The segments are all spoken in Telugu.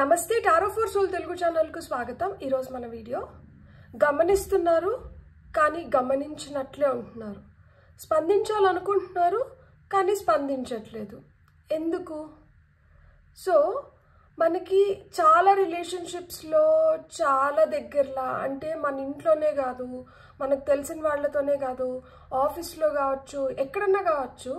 నమస్తే tarot for soul Telugu channel కు స్వాగతం। ఈ రోజు మన వీడియో గమనిస్తున్నారు కానీ గమనించినట్లే ఉంటున్నారు, స్పందించాలనుకుంటున్నారు కానీ స్పందించట్లేదు ఎందుకు? సో మనకి చాలా రిలేషన్షిప్స్ లో చాలా దగ్గరలా, అంటే మన ఇంట్లోనే కాదు, మనకు తెలిసిన వాళ్ళతోనే కాదు, ఆఫీస్ లో కావచ్చు, ఎక్కడన్నా కావచ్చు,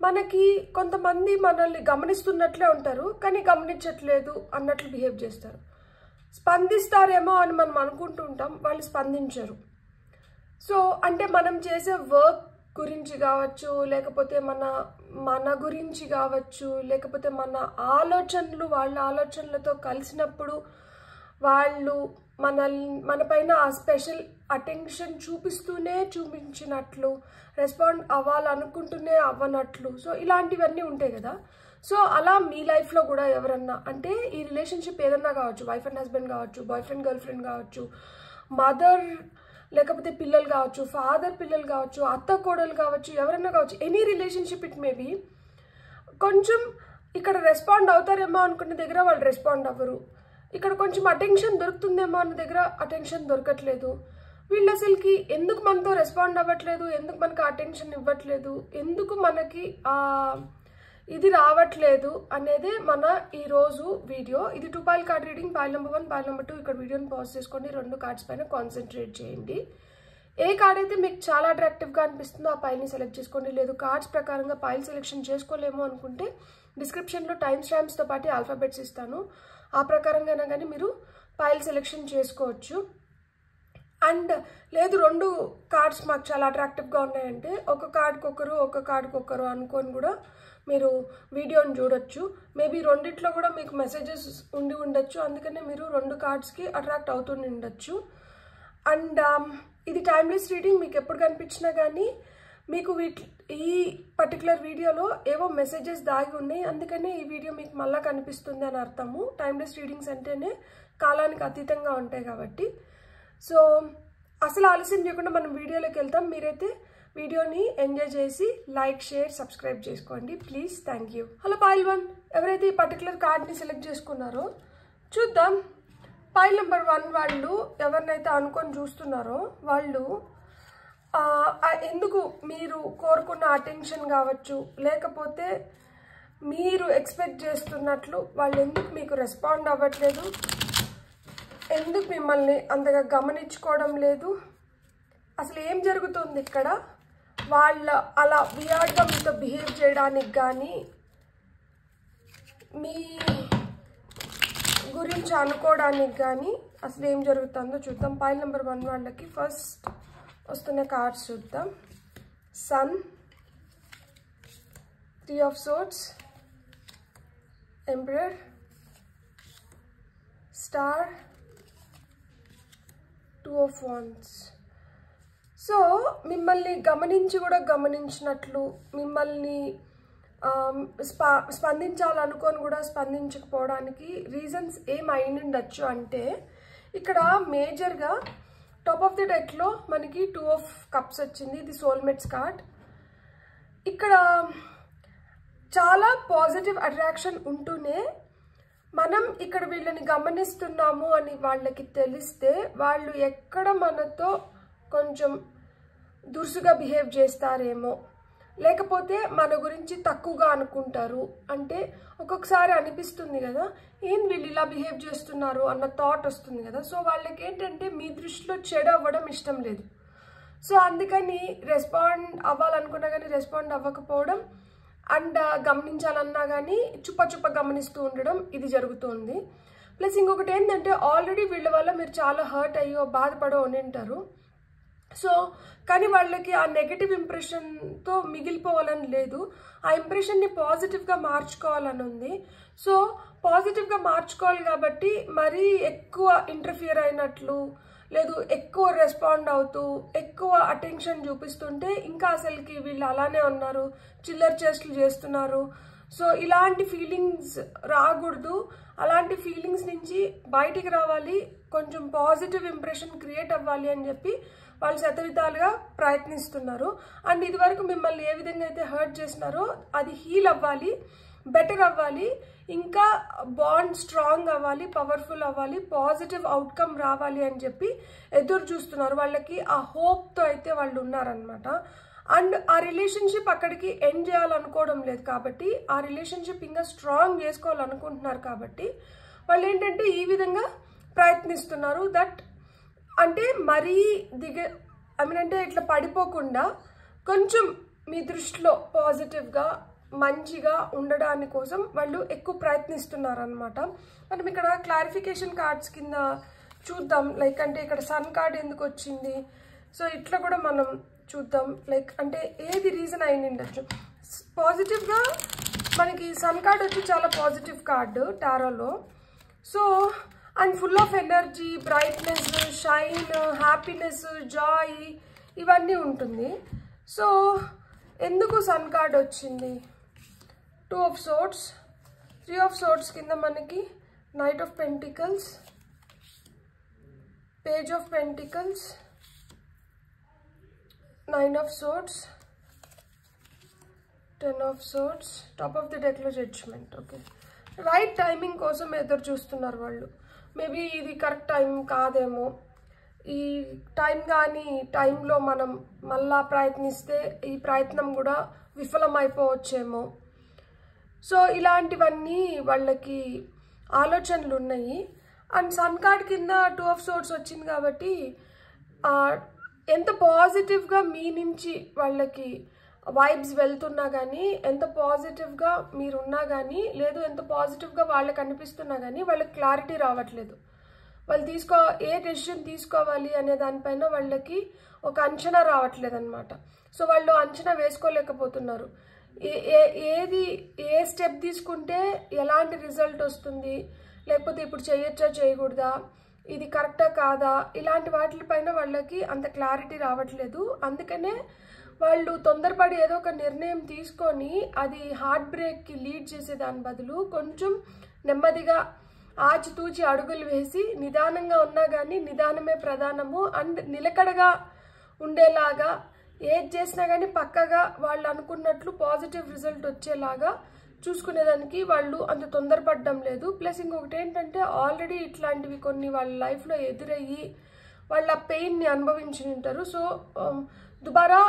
మనకి కొంతమంది మనల్ని గమనిస్తున్నట్లే ఉంటారు కానీ గమనించట్లేదు అన్నట్లు బిహేవ్ చేస్తారు। స్పందిస్తారేమో అని మనం అనుకుంటూ ఉంటాం, వాళ్ళు స్పందించరు। సో అంటే మనం చేసే వర్క్ గురించి కావచ్చు, లేకపోతే మన గురించి కావచ్చు, లేకపోతే మన ఆలోచనలతో కలిసినప్పుడు వాళ్ళు మన పైన ఆ స్పెషల్ అటెన్షన్ చూపించినట్లు, రెస్పాండ్ అవ్వాలనుకుంటూనే అవ్వనట్లు, సో ఇలాంటివన్నీ ఉంటాయి కదా। సో అలా మీ లైఫ్లో కూడా ఎవరన్నా, అంటే ఈ రిలేషన్షిప్ ఏదన్నా కావచ్చు, వైఫ్ అండ్ హస్బెండ్ కావచ్చు, బాయ్ ఫ్రెండ్ గర్ల్ ఫ్రెండ్ కావచ్చు, మదర్ లేకపోతే పిల్లలు కావచ్చు, ఫాదర్ పిల్లలు కావచ్చు, అత్త కోడలు కావచ్చు, ఎవరన్నా కావచ్చు, ఎనీ రిలేషన్షిప్ ఇట్ మేబీ, కొంచెం ఇక్కడ రెస్పాండ్ అవుతారేమో అనుకున్న దగ్గర వాళ్ళు రెస్పాండ్ అవ్వరు, ఇక్కడ కొంచెం అటెన్షన్ దొరుకుతుందేమో అన్న దగ్గర అటెన్షన్ దొరకట్లేదు, వీళ్ళు అసలుకి ఎందుకు మనతో రెస్పాండ్ అవ్వట్లేదు, ఎందుకు మనకు అటెన్షన్ ఇవ్వట్లేదు, ఎందుకు మనకి ఇది రావట్లేదు అనేది మన ఈరోజు వీడియో। ఇది 2 foil card reading, foil number 1, foil number 2, ఇక్కడ వీడియోని పాజ్ చేసుకోండి, 2 కార్డ్స్ పైన కాన్సన్ట్రేట్ చేయండి। ఏ కార్డ్ అయితే మీకు చాలా అట్రాక్టివ్గా అనిపిస్తుందో ఆ పాయిల్ని సెలెక్ట్ చేసుకోండి, లేదు కార్డ్స్ ప్రకారంగా పాయిల్ సెలెక్షన్ చేసుకోలేమో అనుకుంటే డిస్క్రిప్షన్లో టైం స్టాంప్స్తో పాటు ఆల్ఫాబెట్స్ ఇస్తాను, ఆ ప్రకారంగా కానీ మీరు పాయిల్ సెలెక్షన్ చేసుకోవచ్చు। అండ్ లేదు 2 కార్డ్స్ మాకు చాలా అట్రాక్టివ్గా ఉన్నాయంటే ఒక కార్డ్కొకరు అనుకొని కూడా మీరు వీడియోని చూడొచ్చు, మేబీ రెండిట్లో కూడా మీకు మెసేజెస్ ఉండొచ్చు, అందుకనే మీరు 2 కార్డ్స్కి అట్రాక్ట్ అవుతూనే ఉండొచ్చు। అండ్ ఇది టైమ్లెస్ రీడింగ్, మీకు ఎప్పుడు కనిపించినా కానీ మీకు ఈ పర్టికులర్ వీడియోలో ఏవో మెసేజెస్ దాగి ఉన్నాయి, అందుకనే ఈ వీడియో మీకు మళ్ళీ కనిపిస్తుంది అని అర్థము। టైమ్లెస్ రీడింగ్స్ అంటేనే కాలానికి అతీతంగా ఉంటాయి కాబట్టి। సో అసలు ఆలస్యం చేయకుండా మనం వీడియోలోకి వెళ్తాం, మీరైతే వీడియోని ఎంజాయ్ చేసి లైక్, షేర్, సబ్స్క్రైబ్ చేసుకోండి please, thank you. Hello foil 1, ఎవరైతే ఈ పర్టికులర్ కార్డ్ని సెలెక్ట్ చేసుకున్నారో చూద్దాం। పాయిల్ నెంబర్ 1 వాళ్ళు ఎవరినైతే అనుకొని చూస్తున్నారో వాళ్ళు ఎందుకు మీరు కోరుకున్న అటెన్షన్ కావచ్చు, లేకపోతే మీరు ఎక్స్పెక్ట్ చేస్తున్నట్లు వాళ్ళు ఎందుకు మీకు రెస్పాండ్ అవ్వట్లేదు, ఎందుకు మిమ్మల్ని అంతగా గమనించుకోవడం లేదు, అసలు ఏం జరుగుతుంది ఇక్కడ, వాళ్ళ అలా వియర్డ్గా మీతో బిహేవ్ చేయడానికి కానీ, మీ గురించి అనుకోవడానికి కానీ అసలు ఏం జరుగుతుందో చూద్దాం। పాయిల్ నెంబర్ 1 వాళ్ళకి ఫస్ట్ వస్తున్న కార్డ్స్ చూద్దాం। Sun, 3 of swords, emperor, star, 2 of wands. So మిమ్మల్ని గమనించి కూడా గమనించినట్లు, మిమ్మల్ని స్పందించాలనుకొని కూడా స్పందించకపోవడానికి రీజన్స్ ఏమై ఉండొచ్చు అంటే, ఇక్కడ మేజర్గా టాప్ ఆఫ్ ది డెక్లో మనకి 2 ఆఫ్ కప్స్ వచ్చింది, ఇది సోల్మేట్స్ కార్డ్। ఇక్కడ చాలా పాజిటివ్ అట్రాక్షన్ ఉంటూనే మనం ఇక్కడ వీళ్ళని గమనిస్తున్నాము అని వాళ్ళకి తెలిస్తే వాళ్ళు ఎక్కడ మనతో కొంచెం దురుసుగా బిహేవ్ చేస్తారేమో, లేకపోతే మన గురించి తక్కువగా అనుకుంటారు, అంటే ఒక్కొక్కసారి అనిపిస్తుంది కదా ఏం వీళ్ళు ఇలా బిహేవ్ చేస్తున్నారు అన్న థాట్ వస్తుంది కదా। సో వాళ్ళకి ఏంటంటే మీ దృష్టిలో చెడు అవ్వడం ఇష్టం లేదు, సో అందుకని రెస్పాండ్ అవ్వాలనుకున్నా కానీ రెస్పాండ్ అవ్వకపోవడం, అండ్ గమనించాలన్నా కానీ చుప్ప గమనిస్తూ ఉండడం, ఇది జరుగుతుంది। ప్లస్ ఇంకొకటి ఏంటంటే ఆల్రెడీ వీళ్ళ వల్ల మీరు చాలా హర్ట్ అయ్యో బాధపడో అని ఉంటారు, సో కానీ వాళ్ళకి ఆ నెగటివ్ ఇంప్రెషన్తో మిగిలిపోవాలని లేదు, ఆ ఇంప్రెషన్ని పాజిటివ్గా మార్చుకోవాలని ఉంది। సో పాజిటివ్గా మార్చుకోవాలి కాబట్టి మరీ ఎక్కువ ఇంటర్ఫియర్ అయినట్లు, లేదు ఎక్కువ రెస్పాండ్ అవుతూ ఎక్కువ అటెన్షన్ చూపిస్తుంటే ఇంకా అసలుకి వీళ్ళు అలానే ఉన్నారు, చిల్లర చేష్టలు చేస్తున్నారు, సో ఇలాంటి ఫీలింగ్స్ రాకూడదు, అలాంటి ఫీలింగ్స్ నుంచి బయటికి రావాలి, కొంచెం పాజిటివ్ ఇంప్రెషన్ క్రియేట్ అవ్వాలి అని చెప్పి వాళ్ళు శతవిధాలుగా ప్రయత్నిస్తున్నారు। అండ్ ఇదివరకు మిమ్మల్ని ఏ విధంగా అయితే హర్ట్ చేసినారో అది హీల్ అవ్వాలి, బెటర్ అవ్వాలి, ఇంకా బాండ్ స్ట్రాంగ్ అవ్వాలి, పవర్ఫుల్ అవ్వాలి, పాజిటివ్ అవుట్కమ్ రావాలి అని చెప్పి ఎదురు చూస్తున్నారు. వాళ్ళకి ఆ హోప్తో అయితే వాళ్ళు ఉన్నారనమాట. అండ్ ఆ రిలేషన్షిప్ అక్కడికి ఎండ్ చేయాలనుకోవడం లేదు కాబట్టి, ఆ రిలేషన్షిప్ ఇంకా స్ట్రాంగ్ చేసుకోవాలనుకుంటున్నారు కాబట్టి వాళ్ళు ఏంటంటే ఈ విధంగా ప్రయత్నిస్తున్నారు. దట్ అంటే మరీ అంటే ఇట్లా పడిపోకుండా కొంచెం మీ దృష్టిలో పాజిటివ్గా మంచిగా ఉండడాని కోసం వాళ్ళు ఎక్కువ ప్రయత్నిస్తున్నారు అనమాట. మనం ఇక్కడ క్లారిఫికేషన్ కార్డ్స్ కింద చూద్దాం. లైక్ అంటే ఇక్కడ సన్ కార్డ్ ఎందుకు వచ్చింది, సో ఇట్లా కూడా మనం చూద్దాం. లైక్ అంటే ఏది రీజన్ అయి ఉండొచ్చు. పాజిటివ్గా మనకి సన్ కార్డ్ వచ్చి చాలా పాజిటివ్ కార్డు టారోలో. So and full of energy, brightness, shine, happiness, joy ఇవన్నీ ఉంటుంది. సో ఎందుకు సన్ కార్డ్ వచ్చింది? 2 of Swords, 3 of Swords కింద మనకి Knight of Pentacles, Page of Pentacles, 9 of Swords, 10 of Swords, top of the deck లో Judgment. ఓకే, రైట్ టైమింగ్ కోసం ఎదురు చూస్తున్నారు వాళ్ళు. మేబీ ఇది కరెక్ట్ టైం కాదేమో, ఈ టైం కానీ టైంలో మనం మళ్ళా ప్రయత్నిస్తే ఈ ప్రయత్నం కూడా విఫలమైపోవచ్చేమో. సో ఇలాంటివన్నీ వాళ్ళకి ఆలోచనలు ఉన్నాయి. అండ్ సన్ కార్డ్ కింద 2 of Swords వచ్చింది కాబట్టి ఎంత పాజిటివ్గా మీ నుంచి వాళ్ళకి వైబ్స్ వెళ్తున్నా కానీ, ఎంత పాజిటివ్గా మీరున్నా కానీ, లేదు ఎంత పాజిటివ్గా వాళ్ళకి అనిపిస్తున్నా కానీ వాళ్ళకి క్లారిటీ రావట్లేదు. వాళ్ళు ఏ డెసిషన్ తీసుకోవాలి అనే దానిపైన వాళ్ళకి ఒక అంచనా రావట్లేదు అనమాట. సో వాళ్ళు అంచనా వేసుకోలేకపోతున్నారు. ఏ స్టెప్ తీసుకుంటే ఎలాంటి రిజల్ట్ వస్తుంది, లేకపోతే ఇప్పుడు చేయొచ్చా చేయకూడదా, ఇది కరెక్టా కాదా, ఇలాంటి వాటిపైన వాళ్ళకి అంత క్లారిటీ రావట్లేదు. అందుకనే వాళ్ళు తొందరపడి ఏదో ఒక నిర్ణయం తీసుకొని అది హార్ట్ బ్రేక్కి లీడ్ చేసే దాని బదులు కొంచెం నెమ్మదిగా ఆచితూచి అడుగులు వేసి నిదానంగా ఉన్నా కానీ నిదానమే ప్రధానము అండ్ నిలకడగా ఉండేలాగా ఏది చేసినా కానీ పక్కగా వాళ్ళు అనుకున్నట్లు పాజిటివ్ రిజల్ట్ వచ్చేలాగా చూసుకునేదానికి వాళ్ళు అంత తొందరపడడం లేదు. ప్లస్ ఇంకొకటి ఏంటంటే ఆల్రెడీ ఇట్లాంటివి కొన్ని వాళ్ళ లైఫ్లో ఎదురయ్యి వాళ్ళ పెయిన్ని అనుభవించి ఉంటారు. సో దుబారా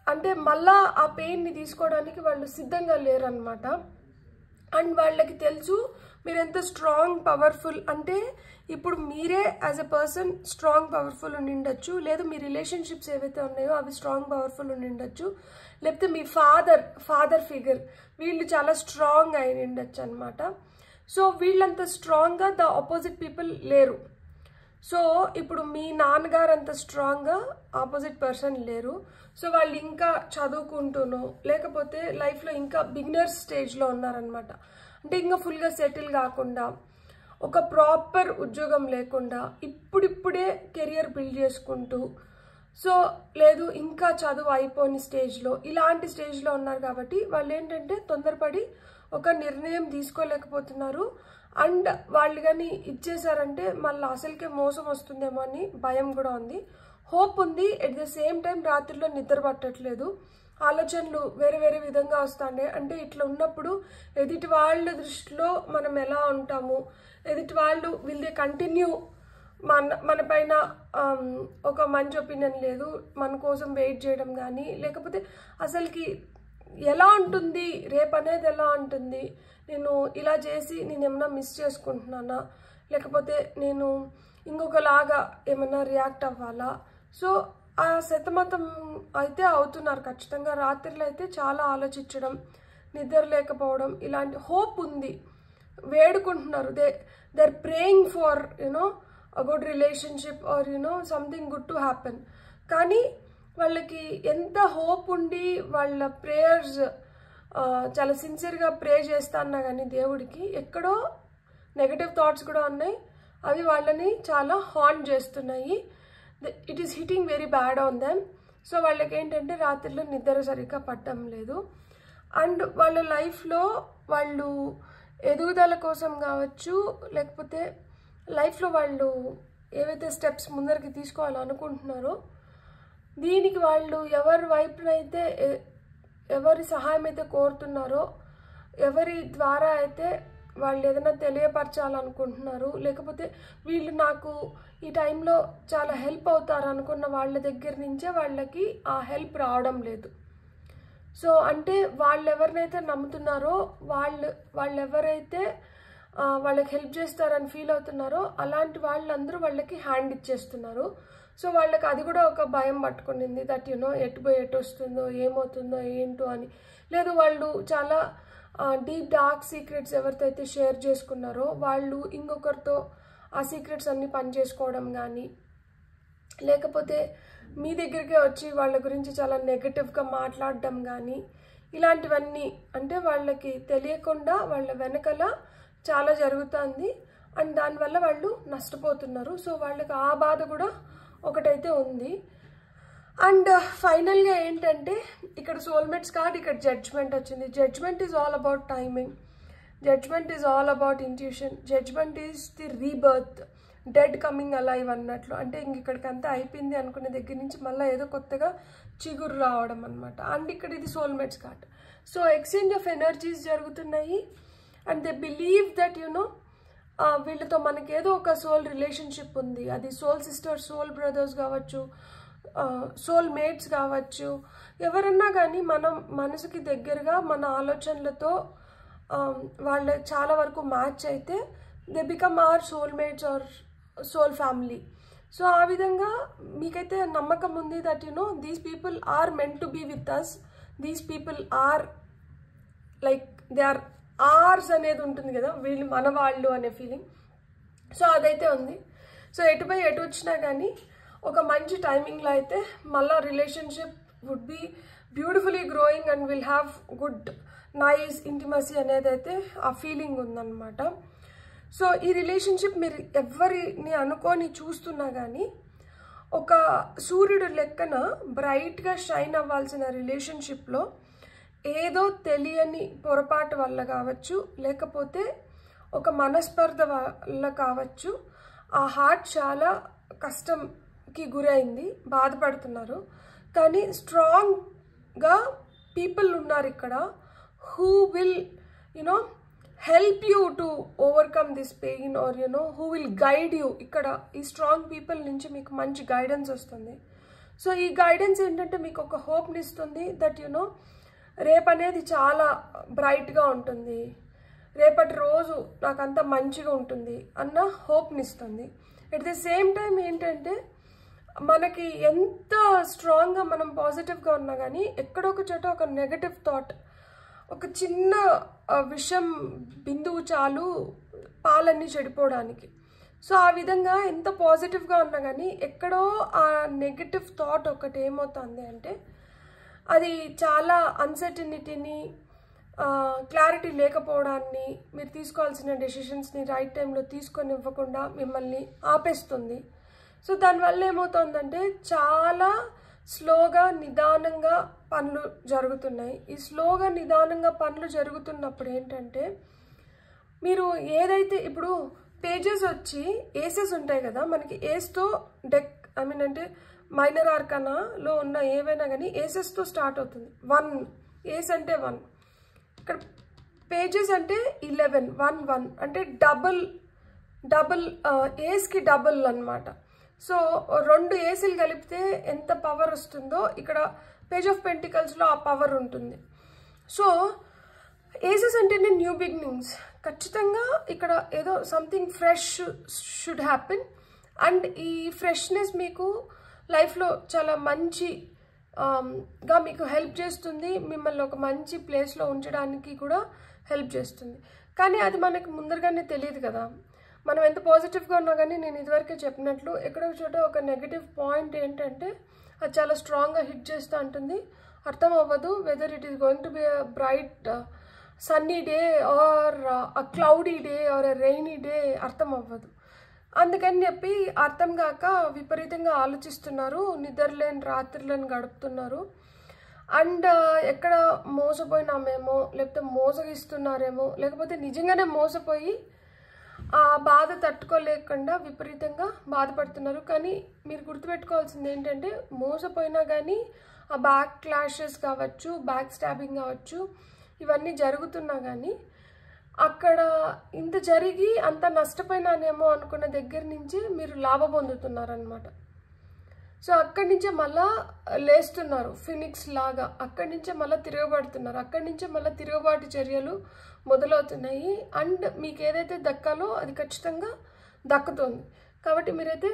అంటే మళ్ళా ఆ పెయిన్ని తీసుకోవడానికి వాళ్ళు సిద్ధంగా లేరనమాట. అండ్ వాళ్ళకి తెలుసు మీరు ఎంత స్ట్రాంగ్ పవర్ఫుల్ అంటే, ఇప్పుడు మీరే as a person strong powerful ఉండి ఉండొచ్చు, లేదు మీ రిలేషన్షిప్స్ ఏవైతే ఉన్నాయో అవి స్ట్రాంగ్ పవర్ఫుల్ ఉండి ఉండొచ్చు, లేకపోతే మీ ఫాదర్ ఫిగర్ వీళ్ళు చాలా స్ట్రాంగ్ అయి ఉండొచ్చు అనమాట. సో వీళ్ళంత స్ట్రాంగ్గా ద ఆపోజిట్ పీపుల్ లేరు. సో ఇప్పుడు మీ నాన్నగారు అంత స్ట్రాంగ్గా ఆపోజిట్ పర్సన్ లేరు. సో వాళ్ళు ఇంకా చదువుకుంటూనో లేకపోతే లైఫ్లో ఇంకా బిగినర్స్ స్టేజ్లో ఉన్నారనమాట. అంటే ఇంకా ఫుల్గా సెటిల్ కాకుండా, ఒక ప్రాపర్ ఉద్యోగం లేకుండా ఇప్పుడిప్పుడే కెరియర్ బిల్డ్ చేసుకుంటూ, సో లేదు ఇంకా చదువు అయిపోని స్టేజ్లో, ఇలాంటి స్టేజ్లో ఉన్నారు. కాబట్టి వాళ్ళు ఏంటంటే తొందరపడి ఒక నిర్ణయం తీసుకోలేకపోతున్నారు. అండ్ వాళ్ళు కానీ ఇచ్చేసారంటే మళ్ళీ అసలుకే మోసం వస్తుందేమో అని భయం కూడా ఉంది. హోప్ ఉంది, ఎట్ ద సేమ్ టైం రాత్రిలో నిద్ర పట్టట్లేదు, ఆలోచనలు వేరే వేరే విధంగా వస్తాయి. అంటే ఇట్లా ఉన్నప్పుడు ఎదుటి వాళ్ళ దృష్టిలో మనం ఎలా ఉంటాము, ఎదుటి వాళ్ళు వీళ్ళే కంటిన్యూ మన పైన ఒక మంచి ఒపీనియన్ లేదు, మన కోసం వెయిట్ చేయడం కానీ, లేకపోతే అసలుకి ఎలా ఉంటుంది రేపు అనేది ఎలా ఉంటుంది, నేను ఇలా చేసి నేను ఏమన్నా మిస్ చేసుకుంటున్నానా, లేకపోతే నేను ఇంకొకలాగా ఏమన్నా రియాక్ట్ అవ్వాలా. సో ఆ శతమతం అయితే అవుతున్నారు ఖచ్చితంగా. రాత్రిలో అయితే చాలా ఆలోచించడం, నిద్ర లేకపోవడం, ఇలాంటి హోప్ ఉంది, వేడుకుంటున్నారు. They are praying for a good relationship or something good to happen. కానీ వాళ్ళకి ఎంత హోప్ ఉండి వాళ్ళ ప్రేయర్స్ చాలా సిన్సియర్గా ప్రే చేస్తా అన్నా కానీ దేవుడికి ఎక్కడో నెగటివ్ థాట్స్ కూడా ఉన్నాయి, అవి వాళ్ళని చాలా హార్న్ చేస్తున్నాయి. It is hitting very bad on them. So వాళ్ళకి ఏంటంటే రాత్రిలో నిద్ర సరిగ్గా పట్టడం లేదు. అండ్ వాళ్ళ లైఫ్లో వాళ్ళు ఎదుగుదల కోసం కావచ్చు, లేకపోతే లైఫ్లో వాళ్ళు ఏవైతే స్టెప్స్ ముందరికి తీసుకోవాలనుకుంటున్నారో దీనికి వాళ్ళు ఎవరి వైపునైతే ఎవరి సహాయం అయితే కోరుతున్నారో, ఎవరి ద్వారా అయితే వాళ్ళు ఏదైనా తెలియపరచాలనుకుంటున్నారు, లేకపోతే వీళ్ళు నాకు ఈ టైంలో చాలా హెల్ప్ అవుతారు అనుకున్న వాళ్ళ దగ్గర నుంచే వాళ్ళకి ఆ హెల్ప్ రావడం లేదు. సో అంటే వాళ్ళు ఎవరినైతే నమ్ముతున్నారో వాళ్ళు ఎవరైతే వాళ్ళకి హెల్ప్ చేస్తారని ఫీల్ అవుతున్నారో అలాంటి వాళ్ళందరూ వాళ్ళకి హ్యాండ్ ఇచ్చేస్తున్నారు. సో వాళ్ళకి అది కూడా ఒక భయం పట్టుకునింది, దట్ ఎటు పోయి ఎటు వస్తుందో ఏమవుతుందో ఏంటో అని. లేదు వాళ్ళు చాలా డీప్ డార్క్ సీక్రెట్స్ ఎవరితో అయితే షేర్ చేసుకున్నారో వాళ్ళు ఇంకొకరితో ఆ సీక్రెట్స్ అన్నీ పని చేసుకోవడం కానీ, లేకపోతే మీ దగ్గరికే వచ్చి వాళ్ళ గురించి చాలా నెగటివ్గా మాట్లాడడం కానీ, ఇలాంటివన్నీ అంటే వాళ్ళకి తెలియకుండా వాళ్ళ వెనకల చాలా జరుగుతుంది అండ్ దానివల్ల వాళ్ళు నష్టపోతున్నారు. సో వాళ్ళకి ఆ బాధ కూడా ఒకటైతే ఉంది. అండ్ ఫైనల్గా ఏంటంటే ఇక్కడ సోల్మేట్స్ కార్డ్, ఇక్కడ జడ్జ్మెంట్ వచ్చింది. Judgement is all about timing, judgement is all about intuition, judgement is the rebirth, dead coming alive అన్నట్లు. అంటే ఇంక ఇక్కడికి అంతా అయిపోయింది అనుకునే దగ్గర నుంచి మళ్ళీ ఏదో కొత్తగా చిగురు రావడం అనమాట. అండ్ ఇక్కడ ఇది soulmates card. So exchange of energies జరుగుతున్నాయి అండ్ దే బిలీవ్ దట్ వీళ్ళతో మనకి ఏదో ఒక సోల్ రిలేషన్షిప్ ఉంది. అది సోల్ సిస్టర్స్, సోల్ బ్రదర్స్ కావచ్చు, సోల్ మేట్స్ కావచ్చు, ఎవరన్నా కానీ మనం మనసుకి దగ్గరగా మన ఆలోచనలతో వాళ్ళ చాలా వరకు మ్యాచ్ అయితే they become our soulmates or soul family. So ఆ విధంగా మీకైతే నమ్మకం ఉంది that these people are meant to be with us, these people are like they are ours అనేది ఉంటుంది కదా, వీళ్ళు మన వాళ్ళు అనే ఫీలింగ్. సో అదైతే ఉంది. సో ఎటుపై ఎటు వచ్చినా కానీ ఒక మంచి టైమింగ్లో అయితే మళ్ళీ relationship would be beautifully growing and will have good nice intimacy అనేది అయితే ఆ ఫీలింగ్ ఉందన్నమాట. సో ఈ రిలేషన్షిప్ మీరు ఎవరిని అనుకొని చూస్తున్నా కానీ ఒక సూర్యుడు లెక్కన బ్రైట్గా షైన్ అవ్వాల్సిన రిలేషన్షిప్లో ఏదో తెలియని పొరపాటు వల్ల కావచ్చు, లేకపోతే ఒక మనస్పర్ధ వల్ల కావచ్చు, ఆ హార్ట్ చాలా కష్టంకి గురైంది, బాధపడుతున్నారు. కానీ స్ట్రాంగ్గా పీపుల్ ఉన్నారు ఇక్కడ who will help you to overcome this pain or who will guide you. ఇక్కడ ఈ స్ట్రాంగ్ పీపుల్ నుంచి మీకు మంచి గైడెన్స్ వస్తుంది. సో ఈ గైడెన్స్ ఏంటంటే మీకు ఒక హోప్ని ఇస్తుంది దట్ రేపు అనేది చాలా బ్రైట్గా ఉంటుంది, రేపటి రోజు నాకంతా మంచిగా ఉంటుంది అన్న హోప్ని ఇస్తుంది. ఎట్ ది సేమ్ టైం ఏంటంటే మనకి ఎంత స్ట్రాంగ్గా మనం పాజిటివ్గా ఉన్నా కానీ ఎక్కడో ఒక చోట ఒక నెగటివ్ థాట్, ఒక చిన్న విషం బిందువు చాలు పాలన్నీ చెడిపోవడానికి. సో ఆ విధంగా ఎంత పాజిటివ్గా ఉన్నా కానీ ఎక్కడో ఆ నెగటివ్ థాట్ ఒకటి ఏమవుతుంది అంటే అది చాలా అన్సర్టనిటీని, క్లారిటీ లేకపోవడాన్ని, మీరు తీసుకోవాల్సిన డెసిషన్స్ని రైట్ టైంలో తీసుకొని ఇవ్వకుండా మిమ్మల్ని ఆపేస్తుంది. సో దానివల్ల ఏమవుతుందంటే చాలా స్లోగా నిదానంగా పనులు జరుగుతున్నాయి. ఈ స్లోగా నిదానంగా పనులు జరుగుతున్నప్పుడు ఏంటంటే మీరు ఏదైతే ఇప్పుడు పేజెస్ వచ్చి ఏసెస్ ఉంటాయి కదా, మనకి ఏస్తో డెక్ అంటే మైనర్ ఆర్కానాలో ఉన్న ఏవైనా కానీ ఏసెస్తో స్టార్ట్ అవుతుంది. 1 ఏస్ అంటే 1, ఇక్కడ పేజెస్ అంటే 11, 1 1 అంటే డబుల్ ఏస్కి డబుల్ అన్నమాట. సో 2 ఏసీలు కలిపితే ఎంత పవర్ వస్తుందో ఇక్కడ పేజ్ ఆఫ్ పెంటికల్స్లో ఆ పవర్ ఉంటుంది. సో ఏసెస్ అంటేనే న్యూ బిగినింగ్స్. ఖచ్చితంగా ఇక్కడ ఏదో something fresh should happen and ఈ ఫ్రెష్నెస్ మీకు లైఫ్లో చాలా మంచిగా మీకు హెల్ప్ చేస్తుంది, మిమ్మల్ని ఒక మంచి ప్లేస్లో ఉంచడానికి కూడా హెల్ప్ చేస్తుంది. కానీ అది మనకు ముందరగానే తెలియదు కదా. మనం ఎంత పాజిటివ్గా ఉన్నా కానీ నేను ఇదివరకే చెప్పినట్లు ఎక్కడో చోట ఒక నెగటివ్ పాయింట్ ఏంటంటే అది చాలా స్ట్రాంగ్గా హిట్ చేస్తూ ఉంటుంది. అర్థం అవ్వదు whether it is going to be a bright sunny day or a cloudy day or a rainy day, అర్థం అవ్వదు. అందుకని చెప్పి అర్థం కాక విపరీతంగా ఆలోచిస్తున్నారు, నిద్రలేని రాత్రులను గడుపుతున్నారు. అండ్ ఎక్కడ మోసపోయినామేమో, లేకపోతే మోసగిస్తున్నారేమో, లేకపోతే నిజంగానే మోసపోయి ఆ బాధ తట్టుకోలేకుండా విపరీతంగా బాధపడుతున్నారు. కానీ మీరు గుర్తుపెట్టుకోవాల్సింది ఏంటంటే మోసపోయినా కానీ ఆ బ్యాక్ క్లాషెస్ కావచ్చు, బ్యాక్ స్టాబింగ్ కావచ్చు, ఇవన్నీ జరుగుతున్నా కానీ అక్కడ ఇంత జరిగి అంత నష్టపోయినానేమో అనుకున్న దగ్గర నుంచి మీరు లాభం పొందుతున్నారనమాట. సో అక్కడి నుంచే మళ్ళా లేస్తున్నారు ఫినిక్స్ లాగా, అక్కడి నుంచే మళ్ళీ తిరగబడుతున్నారు, అక్కడి నుంచే మళ్ళీ తిరుగుబాటు చర్యలు మొదలవుతున్నాయి. అండ్ మీకు ఏదైతే దక్కాలో అది ఖచ్చితంగా దక్కుతుంది. కాబట్టి మీరైతే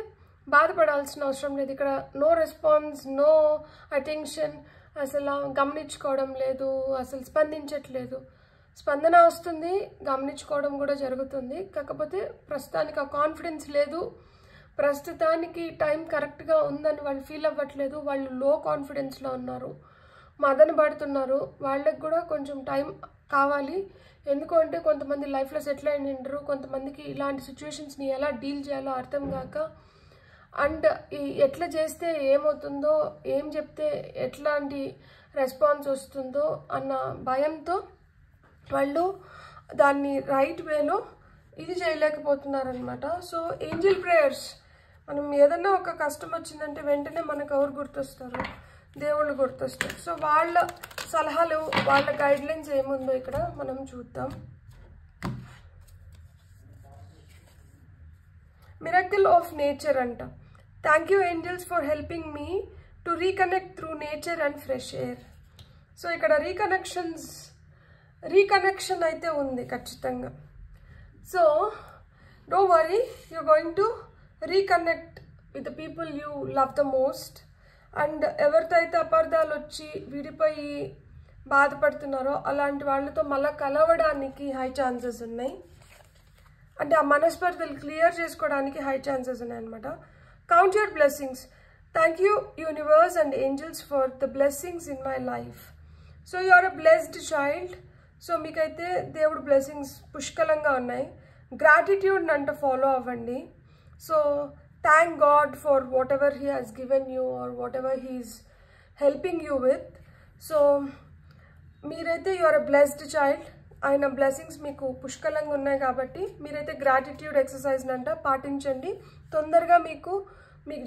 బాధపడాల్సిన అవసరం లేదు. ఇక్కడ నో రెస్పాన్స్, నో అటెన్షన్, అసలు గమనించుకోవడం లేదు, అసలు స్పందించట్లేదు. స్పందన వస్తుంది, గమనించుకోవడం కూడా జరుగుతుంది. కాకపోతే ప్రస్తుతానికి ఆ కాన్ఫిడెన్స్ లేదు, ప్రస్తుతానికి టైం కరెక్ట్గా ఉందని వాళ్ళు ఫీల్ అవ్వట్లేదు. వాళ్ళు లో కాన్ఫిడెన్స్లో ఉన్నారు, మదన పడుతున్నారు. వాళ్ళకి కూడా కొంచెం టైం కావాలి. ఎందుకంటే కొంతమంది లైఫ్లో సెటిల్ అయిన ఉంటారు, కొంతమందికి ఇలాంటి సిచ్యువేషన్స్ని ఎలా డీల్ చేయాలో అర్థం కాక, అండ్ ఎట్లా చేస్తే ఏమవుతుందో, ఏం చెప్తే ఎట్లాంటి రెస్పాన్స్ వస్తుందో అన్న భయంతో వాళ్ళు దాన్ని రైట్ వేలో ఇది చేయలేకపోతున్నారనమాట. సో ఏంజల్ ప్రేయర్స్, మనం ఏదన్నా ఒక కష్టం వచ్చిందంటే వెంటనే మనకు ఎవరు గుర్తొస్తారు? దేవుళ్ళు గుర్తొస్తారు. సో వాళ్ళ సలహాలు, వాళ్ళ గైడ్లైన్స్ ఏముందో ఇక్కడ మనం చూద్దాం. మిరకిల్ ఆఫ్ నేచర్ అంట. Thank you angels for helping me to reconnect through nature and fresh air. So ఇక్కడ రీకనెక్షన్ అయితే ఉంది ఖచ్చితంగా. So don't worry, you're going to reconnect with the people you love the most. And ఎవరితో అయితే అపార్థాలు వచ్చి విడిపోయి బాధపడుతున్నారో అలాంటి వాళ్ళతో మళ్ళీ కలవడానికి హై ఛాన్సెస్ ఉన్నాయి. అంటే ఆ మనస్పర్ధలు క్లియర్ చేసుకోవడానికి హై ఛాన్సెస్ ఉన్నాయన్నమాట. Count your blessings. Thank you universe and angels for the blessings in my life. So you are a blessed child. So మీకైతే దేవుడు బ్లెస్సింగ్స్ పుష్కలంగా ఉన్నాయి. గ్రాటిట్యూడ్ అంట ఫాలో అవ్వండి. So thank God for what he has given you or what he is helping you with. So మీరైతే you are a blessed child. ఆయన బ్లెస్సింగ్స్ మీకు పుష్కలంగా ఉన్నాయి కాబట్టి మీరైతే గ్రాటిట్యూడ్ ఎక్సర్సైజ్ అంట పాటించండి. తొందరగా మీకు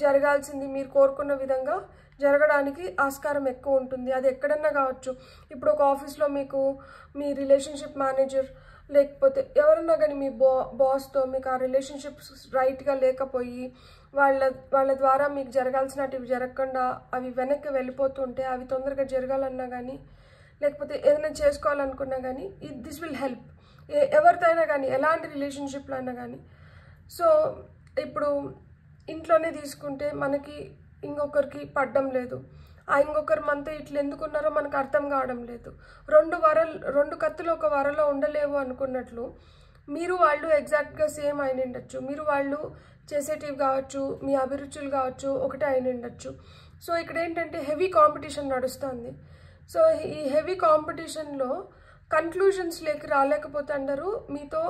జరగాల్సింది మీరు కోరుకున్న విధంగా జరగడానికి ఆస్కారం ఎక్కువ ఉంటుంది. అది ఎక్కడన్నా కావచ్చు. ఇప్పుడు ఒక ఆఫీస్లో మీకు మీ రిలేషన్షిప్ మేనేజర్ లేకపోతే ఎవరన్నా కానీ మీ బాస్తో మీకు ఆ రిలేషన్షిప్స్ రైట్గా లేకపోయి వాళ్ళ ద్వారా మీకు జరగాల్సినవి జరగకుండా అవి వెనక్కి వెళ్ళిపోతుంటే అవి తొందరగా జరగాలన్నా కానీ లేకపోతే ఏదైనా చేసుకోవాలనుకున్నా కానీ దిస్ విల్ హెల్ప్. ఎవరితో అయినా కానీ ఎలాంటి రిలేషన్షిప్లో అయినా కానీ. సో ఇప్పుడు ఇంట్లోనే తీసుకుంటే మనకి ఇంకొకరికి పడ్డం లేదు, ఆ ఇంకొకరు మనతో ఇట్లా ఎందుకున్నారో మనకు అర్థం కావడం లేదు. రెండు కత్తులు ఒక వరలో ఉండలేవు అనుకున్నట్లు మీరు వాళ్ళు ఎగ్జాక్ట్గా సేమ్ అయిన ఉండొచ్చు. మీరు వాళ్ళు చేసేటివి కావచ్చు, మీ అభిరుచులు కావచ్చు ఒకటే అయిన ఉండొచ్చు. సో ఇక్కడ ఏంటంటే హెవీ కాంపిటీషన్ నడుస్తుంది. సో ఈ హెవీ కాంపిటీషన్లో కన్క్లూజన్స్ రాలేకపోతే అందరూ మీతో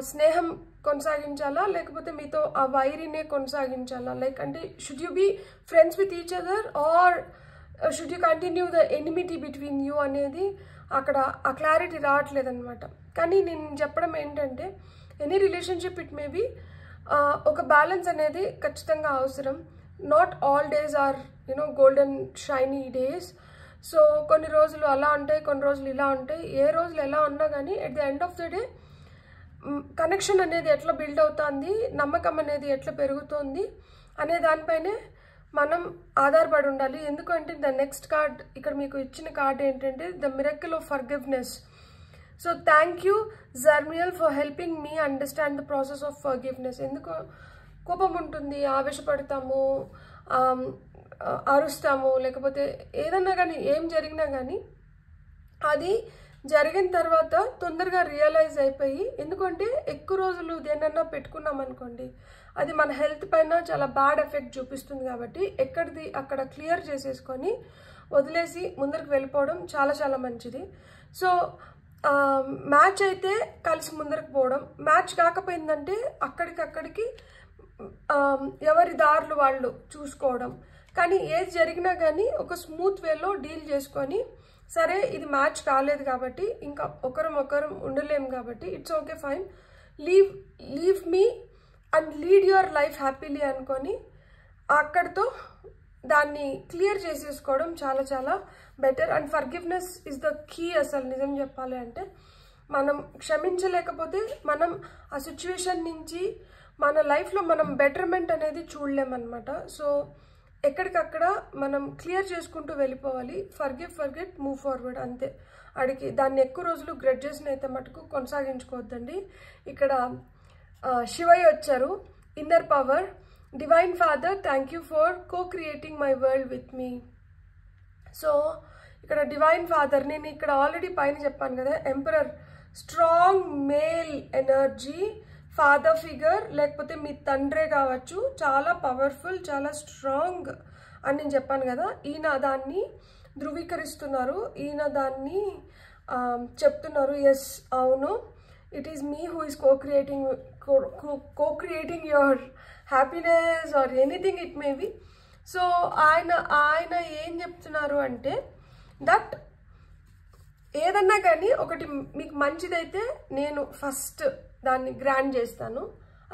స్నేహం కొనసాగించాలా లేకపోతే మీతో ఆ వైరీనే కొనసాగించాలా? లైక్ అంటే should you be friends with each other or should you continue the enmity between you అనేది అక్కడ ఆ క్లారిటీ రావట్లేదన్నమాట. కానీ నేను చెప్పడం ఏంటంటే any relationship it may be ఒక బ్యాలెన్స్ అనేది ఖచ్చితంగా అవసరం. Not all days are golden shiny days. So కొన్ని రోజులు అలా ఉంటాయి, కొన్ని రోజులు ఇలా ఉంటాయి. ఏ రోజులు ఎలా ఉన్నా కానీ at the end of the day connection అనేది ఎట్లా బిల్డ్ అవుతుంది, నమ్మకం అనేది ఎట్లా పెరుగుతుంది అనే దానిపైనే మనం ఆధారపడి ఉండాలి. ఎందుకంటే ద నెక్స్ట్ కార్డ్ ఇక్కడ మీకు ఇచ్చిన కార్డ్ ఏంటంటే the miracle of forgiveness. So thank you Jeremiel for helping me understand the process of forgiveness. ఎందుకు కోపం ఉంటుంది, ఆవేశపడతాము, అరుస్తాము, లేకపోతే ఏదన్నా కానీ ఏం జరిగినా కానీ అది జరిగిన తర్వాత తొందరగా రియలైజ్ అయిపోయి, ఎందుకంటే ఎక్కువ రోజులు దేనన్నా పెట్టుకున్నాం అనుకోండి అది మన హెల్త్ పైన చాలా బ్యాడ్ ఎఫెక్ట్ చూపిస్తుంది. కాబట్టి ఎక్కడిది అక్కడ క్లియర్ చేసేసుకొని వదిలేసి ముందరికి వెళ్ళిపోవడం చాలా చాలా మంచిది. సో మ్యాచ్ అయితే కలిసి ముందరికి పోవడం, మ్యాచ్ కాకపోయిందంటే అక్కడికి ఎవరి దారులు వాళ్ళు చూసుకోవడం. కానీ ఏది జరిగినా కానీ ఒక స్మూత్ వేలో డీల్ చేసుకొని, సరే ఇది మ్యాచ్ కాలేదు కాబట్టి ఇంకా ఒకరం ఉండలేము కాబట్టి it's okay fine, leave me and lead your life happily అనుకొని అక్కడితో దాన్ని క్లియర్ చేసేసుకోవడం చాలా చాలా better. And forgiveness is the key. అసలు నిజం చెప్పాలి అంటే మనం క్షమించలేకపోతే మనం ఆ సిచ్యువేషన్ నుంచి మన లైఫ్లో మనం బెటర్మెంట్ అనేది చూడలేమన్నమాట. సో ఎక్కడికక్కడ మనం క్లియర్ చేసుకుంటూ వెళ్ళిపోవాలి. ఫర్గెట్ మూవ్ ఫార్వర్డ్ అంతే. అడిగి దాన్ని ఎక్కువ రోజులు గ్రెడ్జెస్ని అయితే మటుకు కొనసాగించుకోవద్దండి. ఇక్కడ శివయ్య వచ్చారు. Inner power, divine father, thank you for co-creating my world with me. So ఇక్కడ డివైన్ ఫాదర్, నేను ఇక్కడ ఆల్రెడీ పైన చెప్పాను కదా, emperor, strong male energy, father figure, లేకపోతే మీ తండ్రే కావచ్చు, చాలా పవర్ఫుల్, చాలా స్ట్రాంగ్ అని నేను చెప్పాను కదా. ఈయన దాన్ని ధృవీకరిస్తున్నారు, ఈయన దాన్ని చెప్తున్నారు. ఎస్, అవును, it is me who is co-creating your happiness or anything it may be. So ఆయన ఏం చెప్తున్నారు అంటే దట్ ఏదన్నా కానీ ఒకటి మీకు మంచిదైతే నేను ఫస్ట్ దాన్ని గ్రాండ్ చేస్తాను,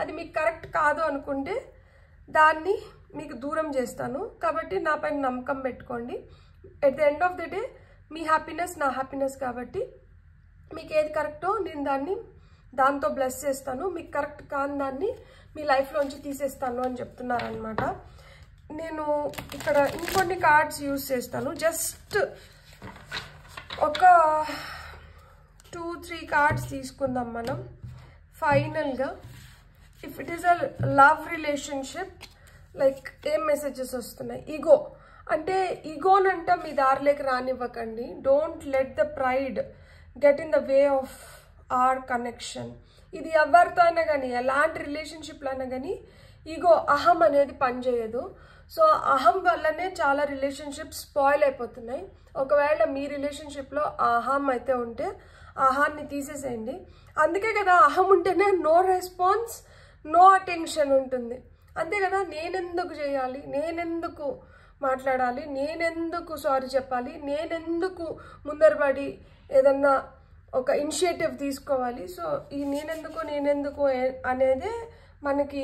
అది మీకు కరెక్ట్ కాదు అనుకుంటే దాన్ని మీకు దూరం చేస్తాను. కాబట్టి నా పైన నమ్మకం పెట్టుకోండి. At the end of the day me happiness నా హ్యాపీనెస్ కాబట్టి మీకు ఏది కరెక్టో నేను దాంతో బ్లెస్ చేస్తాను, మీకు కరెక్ట్ కాని దాన్ని మీ లైఫ్లోంచి తీసేస్తాను అని చెప్తున్నారనమాట. నేను ఇక్కడ ఇంకొన్ని కార్డ్స్ యూజ్ చేస్తాను. జస్ట్ ఒక 2-3 కార్డ్స్ తీసుకుందాం మనం ఫైనల్గా. If it is a love relationship, like ఏం మెసేజెస్ వస్తున్నాయి? ఈగో అంటే ఈగోనంట మీ దారిలోకి రానివ్వకండి. Don't let the pride get in the way of our connection. ఇది ఎవరితో అయినా కానీ, ఎలాంటి రిలేషన్షిప్లో అయినా కానీ ఈగో, అహం అనేది పనిచేయదు. సో అహం వల్లనే చాలా రిలేషన్షిప్స్ స్పాయిల్ అయిపోతున్నాయి. ఒకవేళ మీ రిలేషన్షిప్లో అహం అయితే ఉంటే అహాన్ని తీసేసేయండి. అందుకే కదా అహం ఉంటేనే నో రెస్పాన్స్, నో అటెన్షన్ ఉంటుంది. అంతే కదా, నేనెందుకు చేయాలి, నేనెందుకు మాట్లాడాలి, నేనెందుకు సారీ చెప్పాలి, నేనెందుకు ముందరపడి ఏదన్నా ఒక ఇనిషియేటివ్ తీసుకోవాలి. సో ఈ నేనెందుకు అనేదే మనకి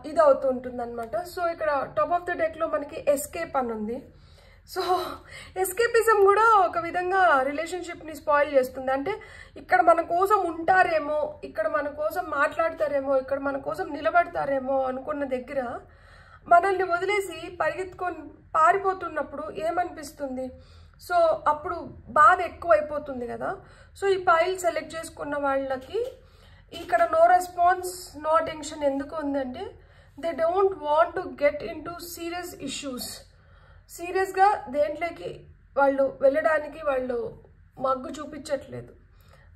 ఇది అవుతుంటుంది అనమాట. సో ఇక్కడ టాప్ ఆఫ్ ద డెక్లో మనకి ఎస్కేప్ అని ఉంది. సో ఎస్కేపిజం కూడా ఒక విధంగా రిలేషన్షిప్ని స్పాయిల్ చేస్తుంది. అంటే ఇక్కడ మన కోసం ఉంటారేమో, ఇక్కడ మన కోసం మాట్లాడతారేమో, ఇక్కడ మన కోసం నిలబడతారేమో అనుకున్న దగ్గర మనల్ని వదిలేసి పరిగెత్తుకొని పారిపోతున్నప్పుడు ఏమనిపిస్తుంది? సో అప్పుడు బాధ ఎక్కువైపోతుంది కదా. సో ఈ పైల్ సెలెక్ట్ చేసుకున్న వాళ్ళకి ఇక్కడ నో రెస్పాన్స్, నో అటెన్షన్ ఎందుకు ఉందంటే they don't want to get in to serious issues. సీరియస్గా దేంట్లోకి వాళ్ళు వెళ్ళడానికి వాళ్ళు మగ్గు చూపించట్లేదు.